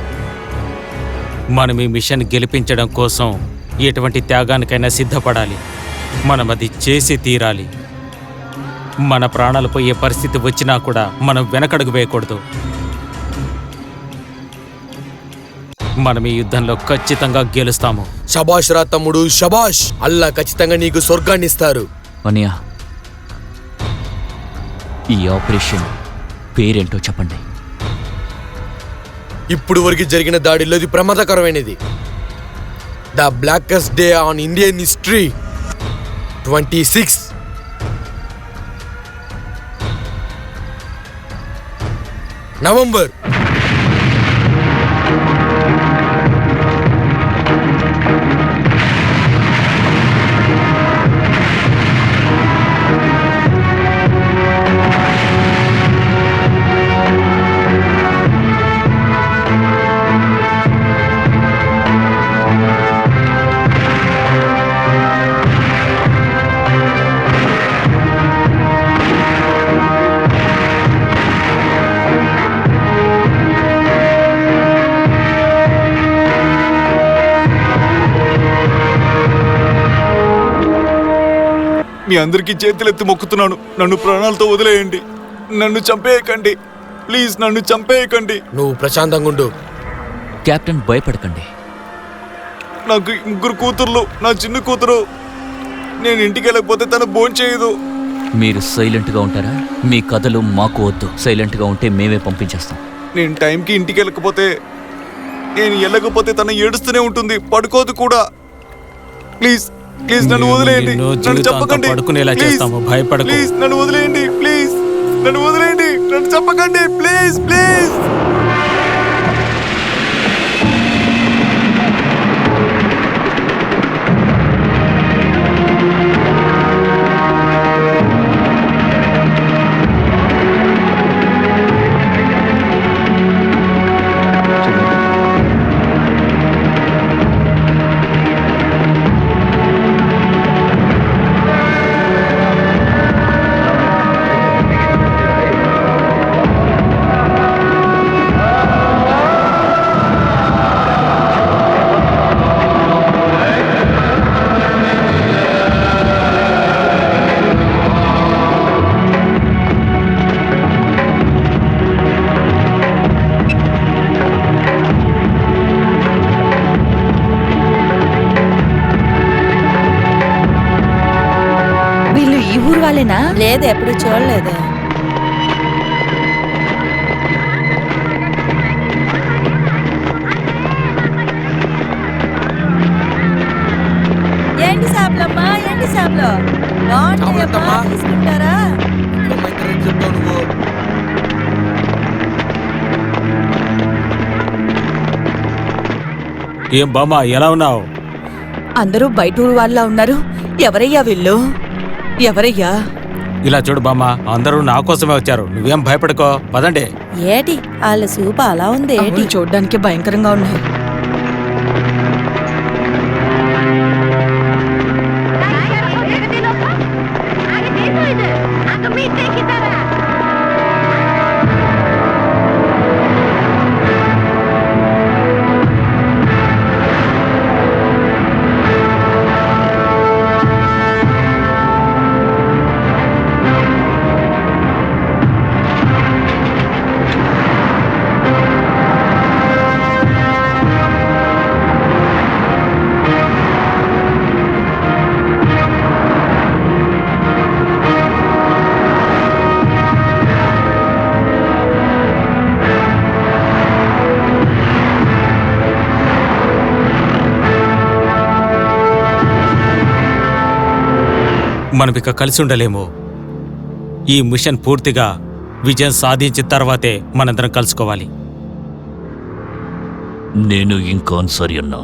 మనం ఈ మిషన్ గెలిపించడం కోసం ఎటువంటి త్యాగానికైనా సిద్ధపడాలి. మనం అది చేసి తీరాలి. మన ప్రాణాలు పోయే పరిస్థితి వచ్చినా కూడా మనం వెనకడుగు వేయకూడదు. మనం ఈ యుద్ధంలో ఖచ్చితంగా గెలుస్తాము. శబాష్ రా తమ్ముడు, శబాష్. అల్లా ఖచ్చితంగా నీకు స్వర్గాన్ని ఇస్తారు. అనియా, ఈ ఆపరేషన్ పేరేంటో చెప్పండి. ఇప్పుడు వరకు జరిగిన దాడిలో ఇది ప్రమాదకరమైనది. The blackest day on Indian history, 26 November. మీ అందరికీ చేతులెత్తి మొక్కుతున్నాను, నన్ను ప్రాణాలతో వదిలేయండి. నన్ను చంపేయకండి, ప్లీజ్ నన్ను చంపేయకండి. నువ్వు ప్రశాంతంగా ఉండు. కెప్టెన్, భయపడకండి. నాకు 3 కూతుర్లు, నా చిన్న కూతురు. నేను ఇంటికి వెళ్ళకపోతే తను భోంచేయదు. మీరు సైలెంట్గా ఉంటారా? మీ కథలు మాకు వద్దు. సైలెంట్గా ఉంటే మేమే పంపించేస్తాం. నేను టైంకి ఇంటికి వెళ్ళకపోతే, నేను వెళ్ళకపోతే తను ఏడుస్తూనే ఉంటుంది, పడుకోదు కూడా. ప్లీజ్ ప్లీజ్ నన్ను వదిలేయండి, నన్ను చంపకండి. పడుకునేలా చేస్తాము, భయపడకు. ప్లీజ్ నన్ను వదిలేయండి, ప్లీజ్ నన్ను వదిలేయండి, నన్ను చంపకండి, ప్లీజ్ ప్లీజ్. లేదు, ఎప్పుడు చూడలేదు. ఏంటి సాప్లమ్మా, ఏంటి సాప్లో తీసుకుంటారా? ఏం బామ్మ, ఎలా ఉన్నావు? అందరూ బయట ఊరు వాళ్ళ ఉన్నారు. ఎవరయ్యా వీళ్ళు? ఎవరయ్యా? ఇలా చూడు బామ్మ, అందరూ నా కోసమే వచ్చారు. నువ్వేం భయపడుకో, పదండి. ఏటి వాళ్ళ సూపు అలా ఉంది ఏటి? చూడ్డానికి భయంకరంగా ఉన్నాయి. మనం ఇక కలిసి ఉండలేము. ఈ మిషన్ పూర్తిగా విజయం సాధించిన తర్వాతే మనందరం కలుసుకోవాలి. నేను ఇంకా సరి అన్నా,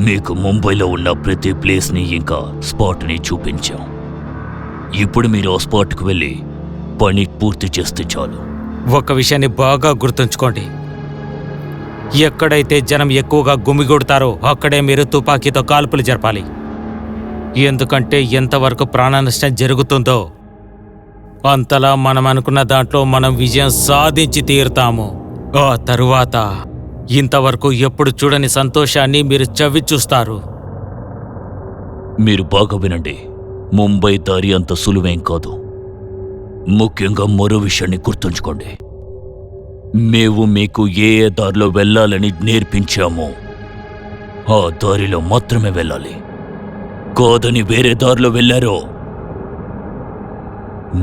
మీకు ముంబైలో ఉన్న ప్రతి ప్లేస్ని ఇంకా స్పాట్ని చూపించాం. ఇప్పుడు మీరు ఆ స్పాట్కి వెళ్ళి పని పూర్తి చేస్తే చాలు. ఒక విషయాన్ని బాగా గుర్తుంచుకోండి, ఎక్కడైతే జనం ఎక్కువగా గుమిగూడతారో అక్కడే మీరు తుపాకీతో కాల్పులు జరపాలి. ఎందుకంటే ఎంతవరకు ప్రాణ నష్టం జరుగుతుందో అంతలా మనం అనుకున్న దాంట్లో మనం విజయం సాధించి తీరుతాము. ఆ తరువాత ఇంతవరకు ఎప్పుడు చూడని సంతోషాన్ని మీరు చవి చూస్తారు. మీరు బాగా వినండి, ముంబై దారి అంత సులువేం కాదు. ముఖ్యంగా మరో విషయాన్ని గుర్తుంచుకోండి, మేము మీకు ఏ దారిలో వెళ్ళాలని నేర్పించామో ఆ దారిలో మాత్రమే వెళ్ళాలి. కాదని వేరే దారిలో వెళ్ళారో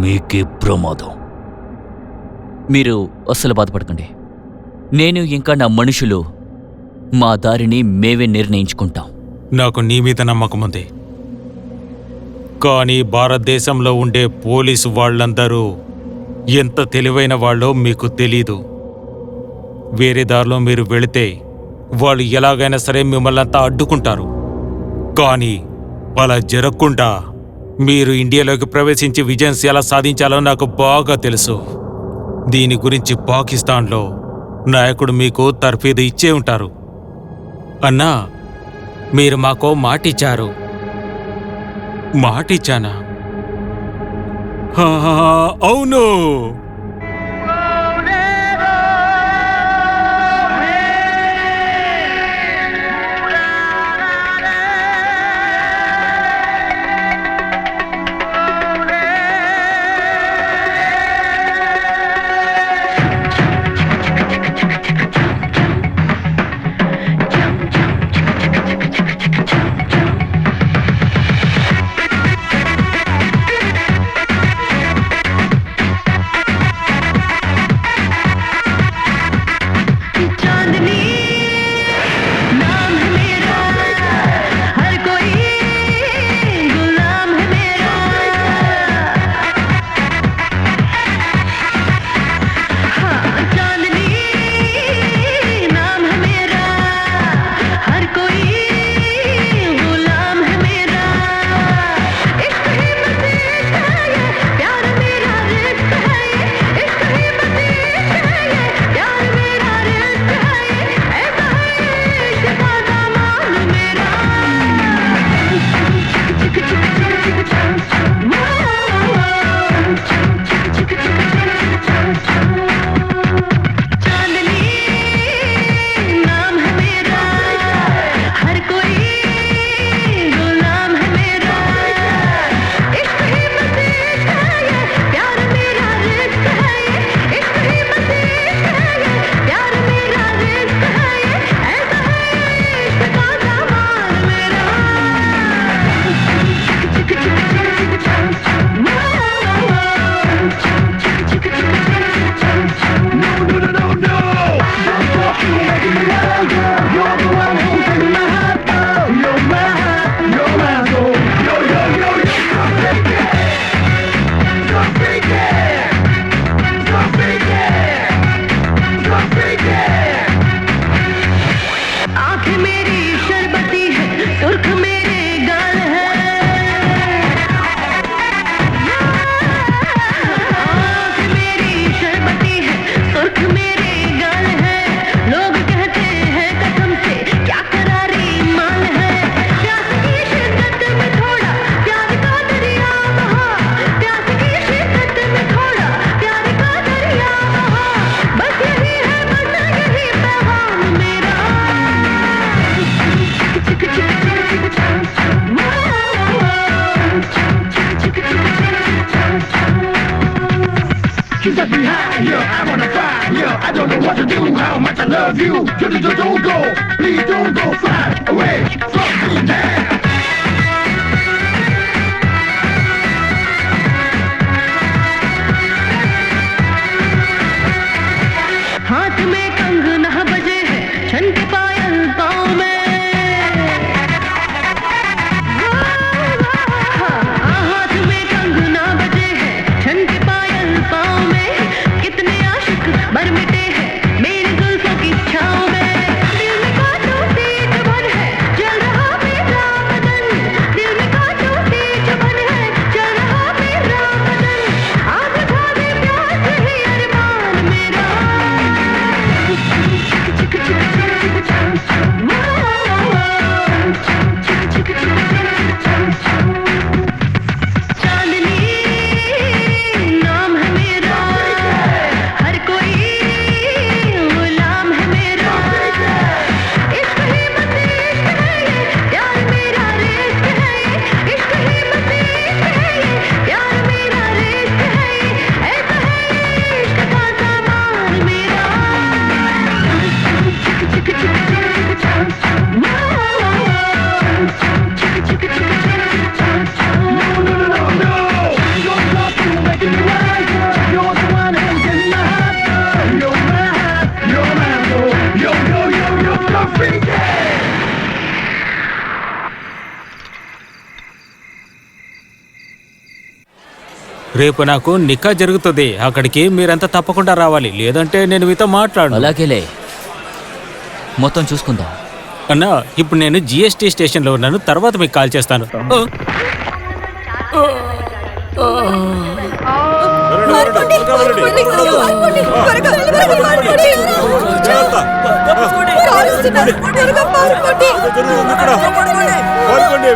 మీకే ప్రమాదం. మీరు అస్సలు బాధపడకండి. నేను ఇంకా నా మనుషులు మా దారిని మేమే నిర్ణయించుకుంటాం. నాకు నీ మీద నమ్మకం ఉంది, కానీ భారతదేశంలో ఉండే పోలీసు వాళ్ళందరూ ఎంత తెలివైన వాళ్ళో మీకు తెలీదు. వేరే దారిలో మీరు వెళితే వాళ్ళు ఎలాగైనా సరే మిమ్మల్ని అంతా అడ్డుకుంటారు. కానీ అలా జరగకుండా మీరు ఇండియాలోకి ప్రవేశించి విజయం ఎలా సాధించాలో నాకు బాగా తెలుసు. దీని గురించి పాకిస్తాన్లో నాయకుడు మీకు తర్ఫీదు ఇచ్చే ఉంటారు. అన్నా, మీరు మాకో మాటిచ్చారు. మాటిచ్చానా? అవును. She set me high, yeah, I'm on a fire, yeah, I don't know what to do, how much I love you. You don't go, please don't go far away from me now. हाथ में कंगना बजे है छन के पायल पाँव में हाथ में कंगना बजे है छन के पायल पाँव में कितने आशिक मर मिटे हैं मेरी जुल्फों की छाँव में दिल में कांटों से चुभन है जल रहा मेरा बदन दिल में कांटों से चुभन है जल रहा मेरा बदन आग बुझा दे प्यार से ही अरमान मेरा चांदनी नाम है मेरा हर कोई गुलाम है मेरा इश्क ही मत इश्क है ये प्यार मेरा रिश्क है ये इश्क ही मत इश्क है ये प्यार मेरा रिश्क है ये ऐसा है इश्क का सामान मेरा రేపు నాకు నికా జరుగుతుంది. అక్కడికి మీరంతా తప్పకుండా రావాలి, లేదంటే నేను మీతో మాట్లాడు. అలాగేలే, మొత్తం చూసుకుందాం. అన్నా, ఇప్పుడు నేను జిఎస్టీ స్టేషన్లో ఉన్నాను, తర్వాత మీకు కాల్ చేస్తాను.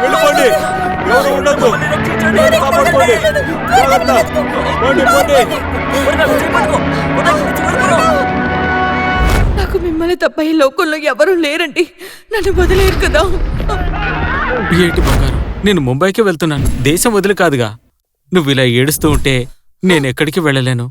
వెళ్ళిపోండి, ఎవరు ఉండదు, కాపాడుకోండి, జాగ్రత్త, పోండి పోండి. నాకు మిమ్మల్ని తప్ప ఈ లోకంలో ఎవరూ లేరండి, నన్ను వదిలేరు కదా. ఏంటి బంగారు, నేను ముంబైకి వెళ్తున్నాను, దేశం వదిలి కాదుగా. నువ్వు ఇలా ఏడుస్తూ ఉంటే నేను ఎక్కడికి వెళ్ళలేను.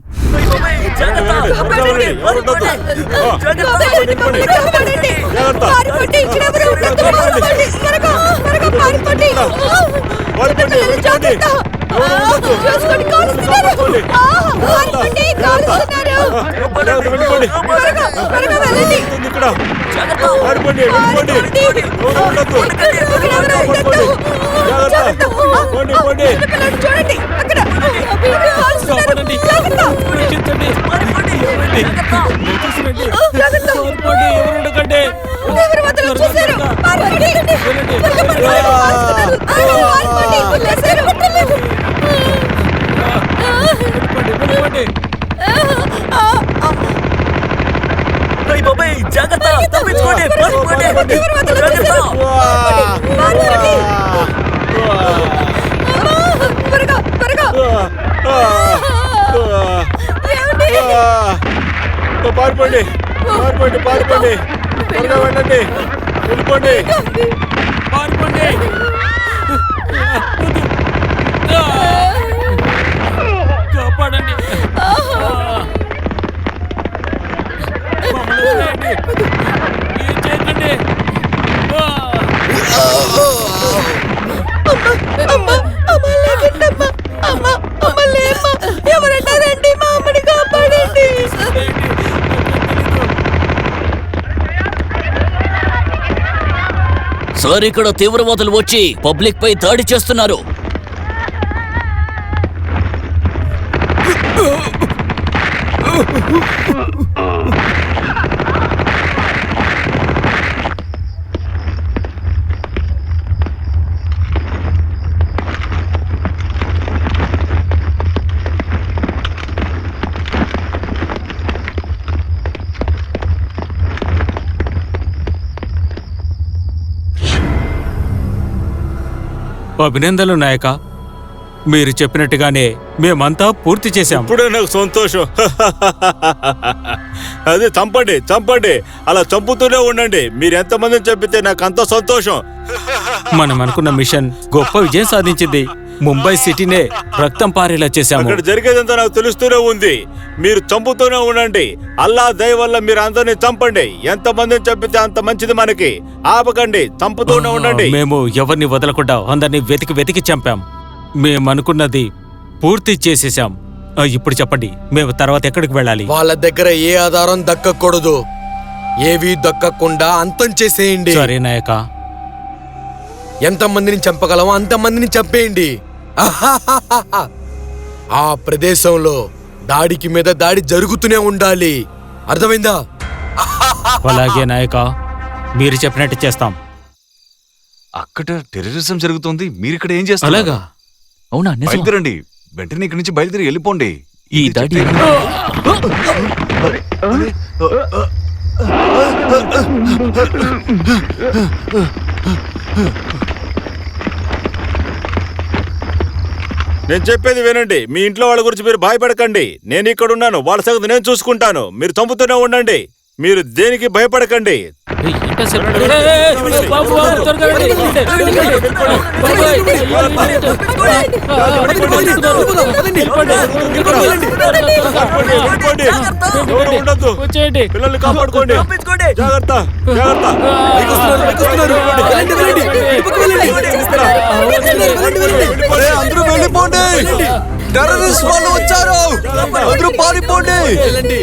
పారిపోండి, పారిపోండి, పారిపోండి, త్వరగా వెళ్ళండి, వెళ్ళిపోండి, పారిపోండి. కాపాడండి, ఏం చేయకండి. ఎవరన్నారండి మా అమ్మని కాపాడండి. సార్, ఇక్కడ తీవ్రవాదులు వచ్చి పబ్లిక్ పై దాడి చేస్తున్నారు. అభినందనలు నాయక, మీరు చెప్పినట్టుగానే మేమంతా పూర్తి చేశాం. ఇప్పుడే నాకు సంతోషం. అదే చంపండి, చంపండి, అలా చంపుతూనే ఉండండి. మీరు ఎంతమందిని చంపితే నాకు అంత సంతోషం. మనం అనుకున్న మిషన్ గొప్ప విజయం సాధించింది. ముంబై సిటీనే రక్తం పారేలా చేశాము. అక్కడ జరిగేదంతా నాకు తెలుస్తూనే ఉంది. మీరు చంపుతూనే ఉండండి. అల్లా దయ వల్ల మీరు అందరినీ చంపండి. ఎంత మందిని చంపితే అంత మంచిది మనకి. ఆపకండి, చంపుతూనే ఉండండి. మేము ఎవరిని వదలకుండా అందరినీ వెతికి వెతికి చంపాం. మేమనుకున్నది పూర్తి చేసేసాం. ఇప్పుడు చెప్పండి, మేము తర్వాత ఎక్కడికి వెళ్ళాలి? వాళ్ళ దగ్గర ఏ ఆధారం దక్కకూడదు. ఏవీ దక్కకుండా అంతం చేసేయండి. సరే నాయక. ఎంతమందిని చంపగలమో అంతమందిని చంపేయండి. ఆ ప్రదేశంలో దాడికి మీద దాడి జరుగుతూనే ఉండాలి. అర్థమైందా? అలాగే నాయక, మీరు చెప్పినట్టు చేస్తాం. అక్కడ టెర్రరిజం జరుగుతోంది, మీరు ఇక్కడ ఏం చేస్తారు? అలాగా? అవునా? నిజమా? బయలుదేరండి, వెంటనే ఇక్కడి నుంచి బయలుదేరి వెళ్ళిపోండి. ఈ దాడి నేను చెప్పేది వినండి. మీ ఇంట్లో వాళ్ళ గురించి మీరు భయపడకండి. నేను ఇక్కడ ఉన్నాను, వాళ్ళ సంగతి నేను చూసుకుంటాను. మీరు చంపుతూనే ఉండండి. మీరు దేనికి భయపడకండి. పిల్లల్ని కాపాడుకోండి. జాగ్రత్త, జాగ్రత్త. అందరూ వెళ్ళిపోండి. టెర్రరిస్ట్ వాళ్ళు వచ్చారు. అందరూ పారిపోండి.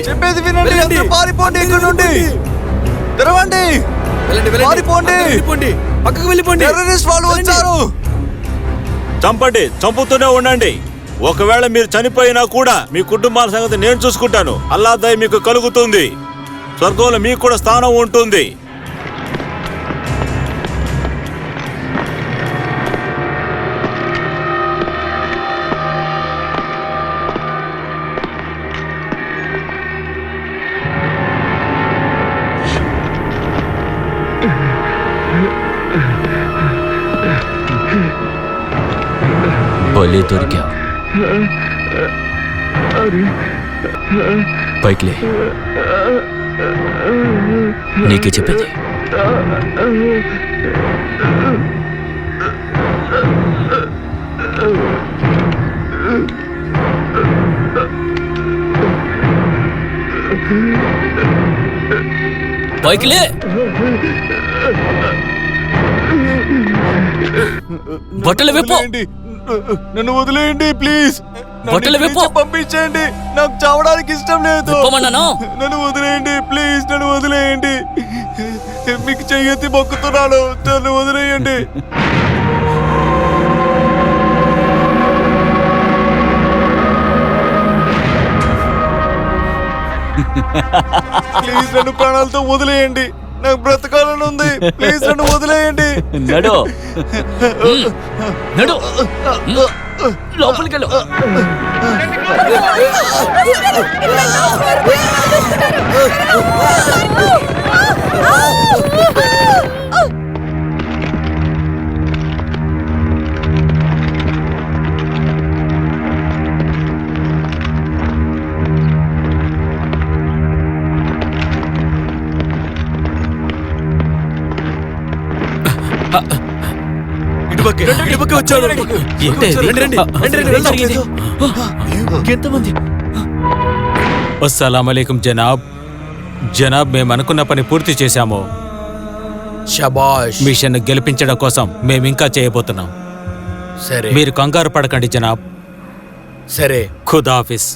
చెప్పేది వినండి, అందరూ పారిపోండి. ఇక్కడ నుండి తెరవండి. పారిపోండి. పక్కకు వెళ్ళిపోండి. టెర్రరిస్ట్ వాళ్ళు వచ్చారు. చంపండి, చంపుతూనే ఉండండి. ఒకవేళ మీరు చనిపోయినా కూడా మీ కుటుంబాల సంగతి నేను చూసుకుంటాను. అల్లా దయ మీకు కలుగుతుంది. స్వర్గంలో మీకు కూడా స్థానం ఉంటుంది. భలే దొరికా. పైకిలే, నీకే చెప్పేది. పైకిలే. బట్టలు విప్పు. నన్ను వదిలేయండి ప్లీజ్. బట్టలు విప్పు. పంపించండి, నాకు చావడానికి ఇష్టం లేదు. నన్ను వదిలేయండి ప్లీజ్, నన్ను వదిలేయండి. మీకు చెయ్యెత్తి మొక్కుతున్నాను, నన్ను వదిలేయండి. ప్లీజ్ నన్ను ప్రాణాలతో వదిలేయండి. నాకు బ్రతకాలని ఉంది. ప్లీజ్ నన్ను వదిలేయండి. నడు నడు, లోపలికి వెళ్ళు. అస్సలాము అలైకుం జనాబ్. జనాబ్, మేము అనుకున్న పని పూర్తి చేశాము. శబాష్. మిషన్ గెలిపించడం కోసం మేము ఇంకా చేయబోతున్నాం. సరే, మీరు కంగారు పడకండి జనాబ్. సరే. ఖుదాఫిస్.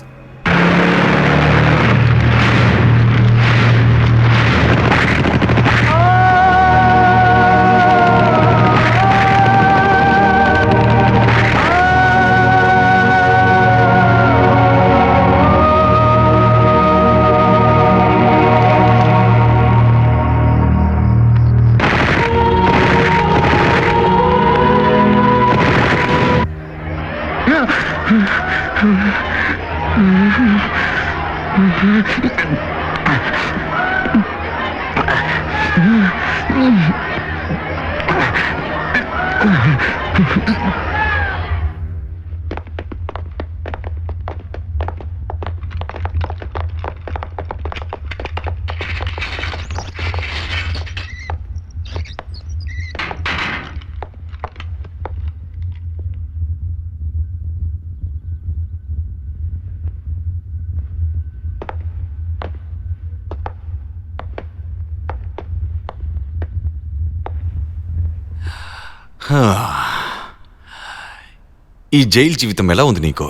ఈ జైలు జీవితం ఎలా ఉంది నీకు?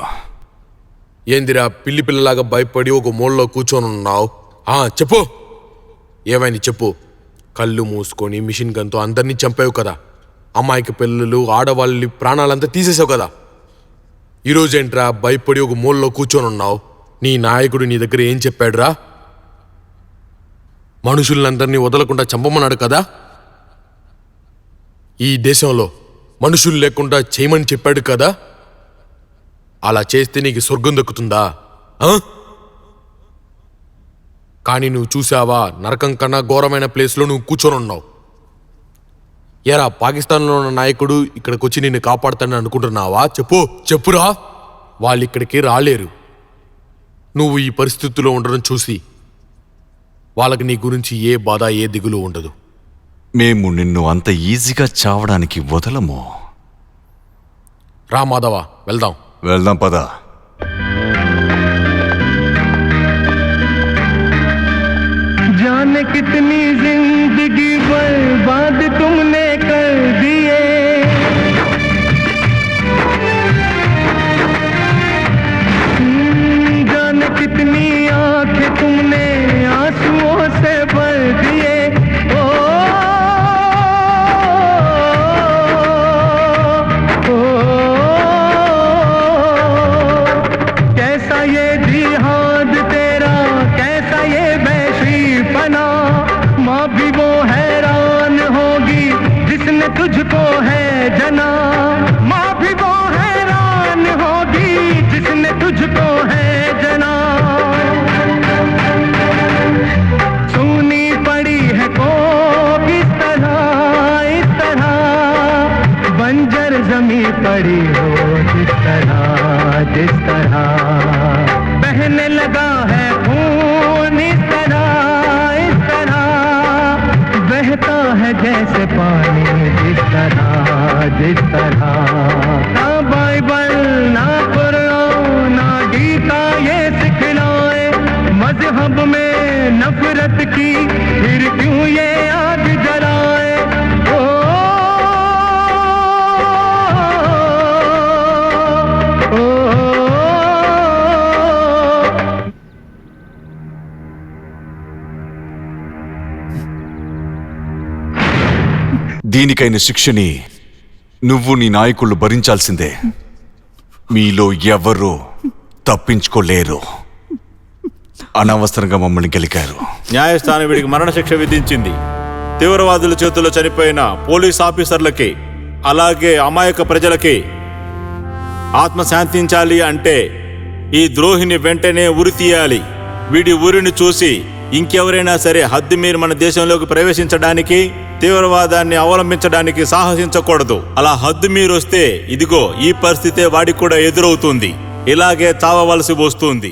ఏందిరా పిల్లి పిల్లలాగా భయపడి ఒక మూలలో కూర్చొని ఉన్నావు? చెప్పు, ఏమైంది చెప్పు. కళ్ళు మూసుకొని మిషన్ గన్తో అందరినీ చంపావు కదా, అమ్మాయికి పిల్లలు ఆడవాళ్ళ ప్రాణాలంతా తీసేసావు కదా. ఈరోజేంట్రా భయపడి ఒక మూలలో కూర్చొని ఉన్నావు? నీ నాయకుడు నీ దగ్గర ఏం చెప్పాడురా? మనుషులందరినీ వదలకుండా చంపమన్నాడు కదా. ఈ దేశంలో మనుషులు లేకుండా చేయమని చెప్పాడు కదా. అలా చేస్తే నీకు స్వర్గం దక్కుతుందా? కానీ నువ్వు చూసావా, నరకం కన్నా ఘోరమైన ప్లేస్లో నువ్వు కూర్చొని ఉన్నావు. ఏరా, పాకిస్తాన్లో ఉన్న నాయకుడు ఇక్కడికి వచ్చి నిన్ను కాపాడుతానని అనుకుంటున్నావా? చెప్పురా. వాళ్ళు ఇక్కడికి రాలేరు. నువ్వు ఈ పరిస్థితుల్లో ఉండడం చూసి వాళ్ళకి నీ గురించి ఏ బాధ ఏ దిగులు ఉండదు. మేము నిన్ను అంత ఈజీగా చావడానికి వదలము. రా మాధవ, వెళ్దాం. వెళ్దాం పద. जाने कितनी जिंदगी बर्बाद तुमने कर दिए, जाने कितनी आंखें तुमने आंसुओं से भर दिए। ओ, ओ, कैसा ये जिहाद तेरा, कैसा ये बना। माँ भी वो हैरान होगी जिसने तुझको है जना। माँ भी वो हैरान होगी जिसने तुझको है जना। सुनी पड़ी है को किस तरह, इस तरह बंजर जमी पड़ी हो जिस तरह बहने लगा है खून इस तरह बहता है जैसे पानी जिस तरह। ना बाइबल ना कुरान ना गीता ये सिखलाए मजहब में नफरत की फिर क्यों ये आग जलाए। ओ, ओ, ओ, దీనికైన శిక్షని నువ్వు నీ నాయకుళ్ళు భరించాల్సిందే. మీలో ఎవరూ తప్పించుకోలేరు. అనవసరంగా మమ్మల్ని గెలికారు. న్యాయస్థానం వీడికి మరణశిక్ష విధించింది. తీవ్రవాదుల చేతుల్లో చనిపోయిన పోలీస్ ఆఫీసర్లకి అలాగే అమాయక ప్రజలకి ఆత్మ శాంతించాలి అంటే ఈ ద్రోహిని వెంటనే ఉరి తీయాలి. వీడి ఊరిని చూసి ఇంకెవరైనా సరే హద్దు మీరు మన దేశంలోకి ప్రవేశించడానికి తీవ్రవాదాన్ని అవలంబించడానికి సాహసించకూడదు. అలా హద్దు మీరు వస్తే ఇదిగో ఈ పరిస్థితే వాడికి కూడా ఎదురవుతుంది. ఇలాగే చావవలసి వస్తుంది.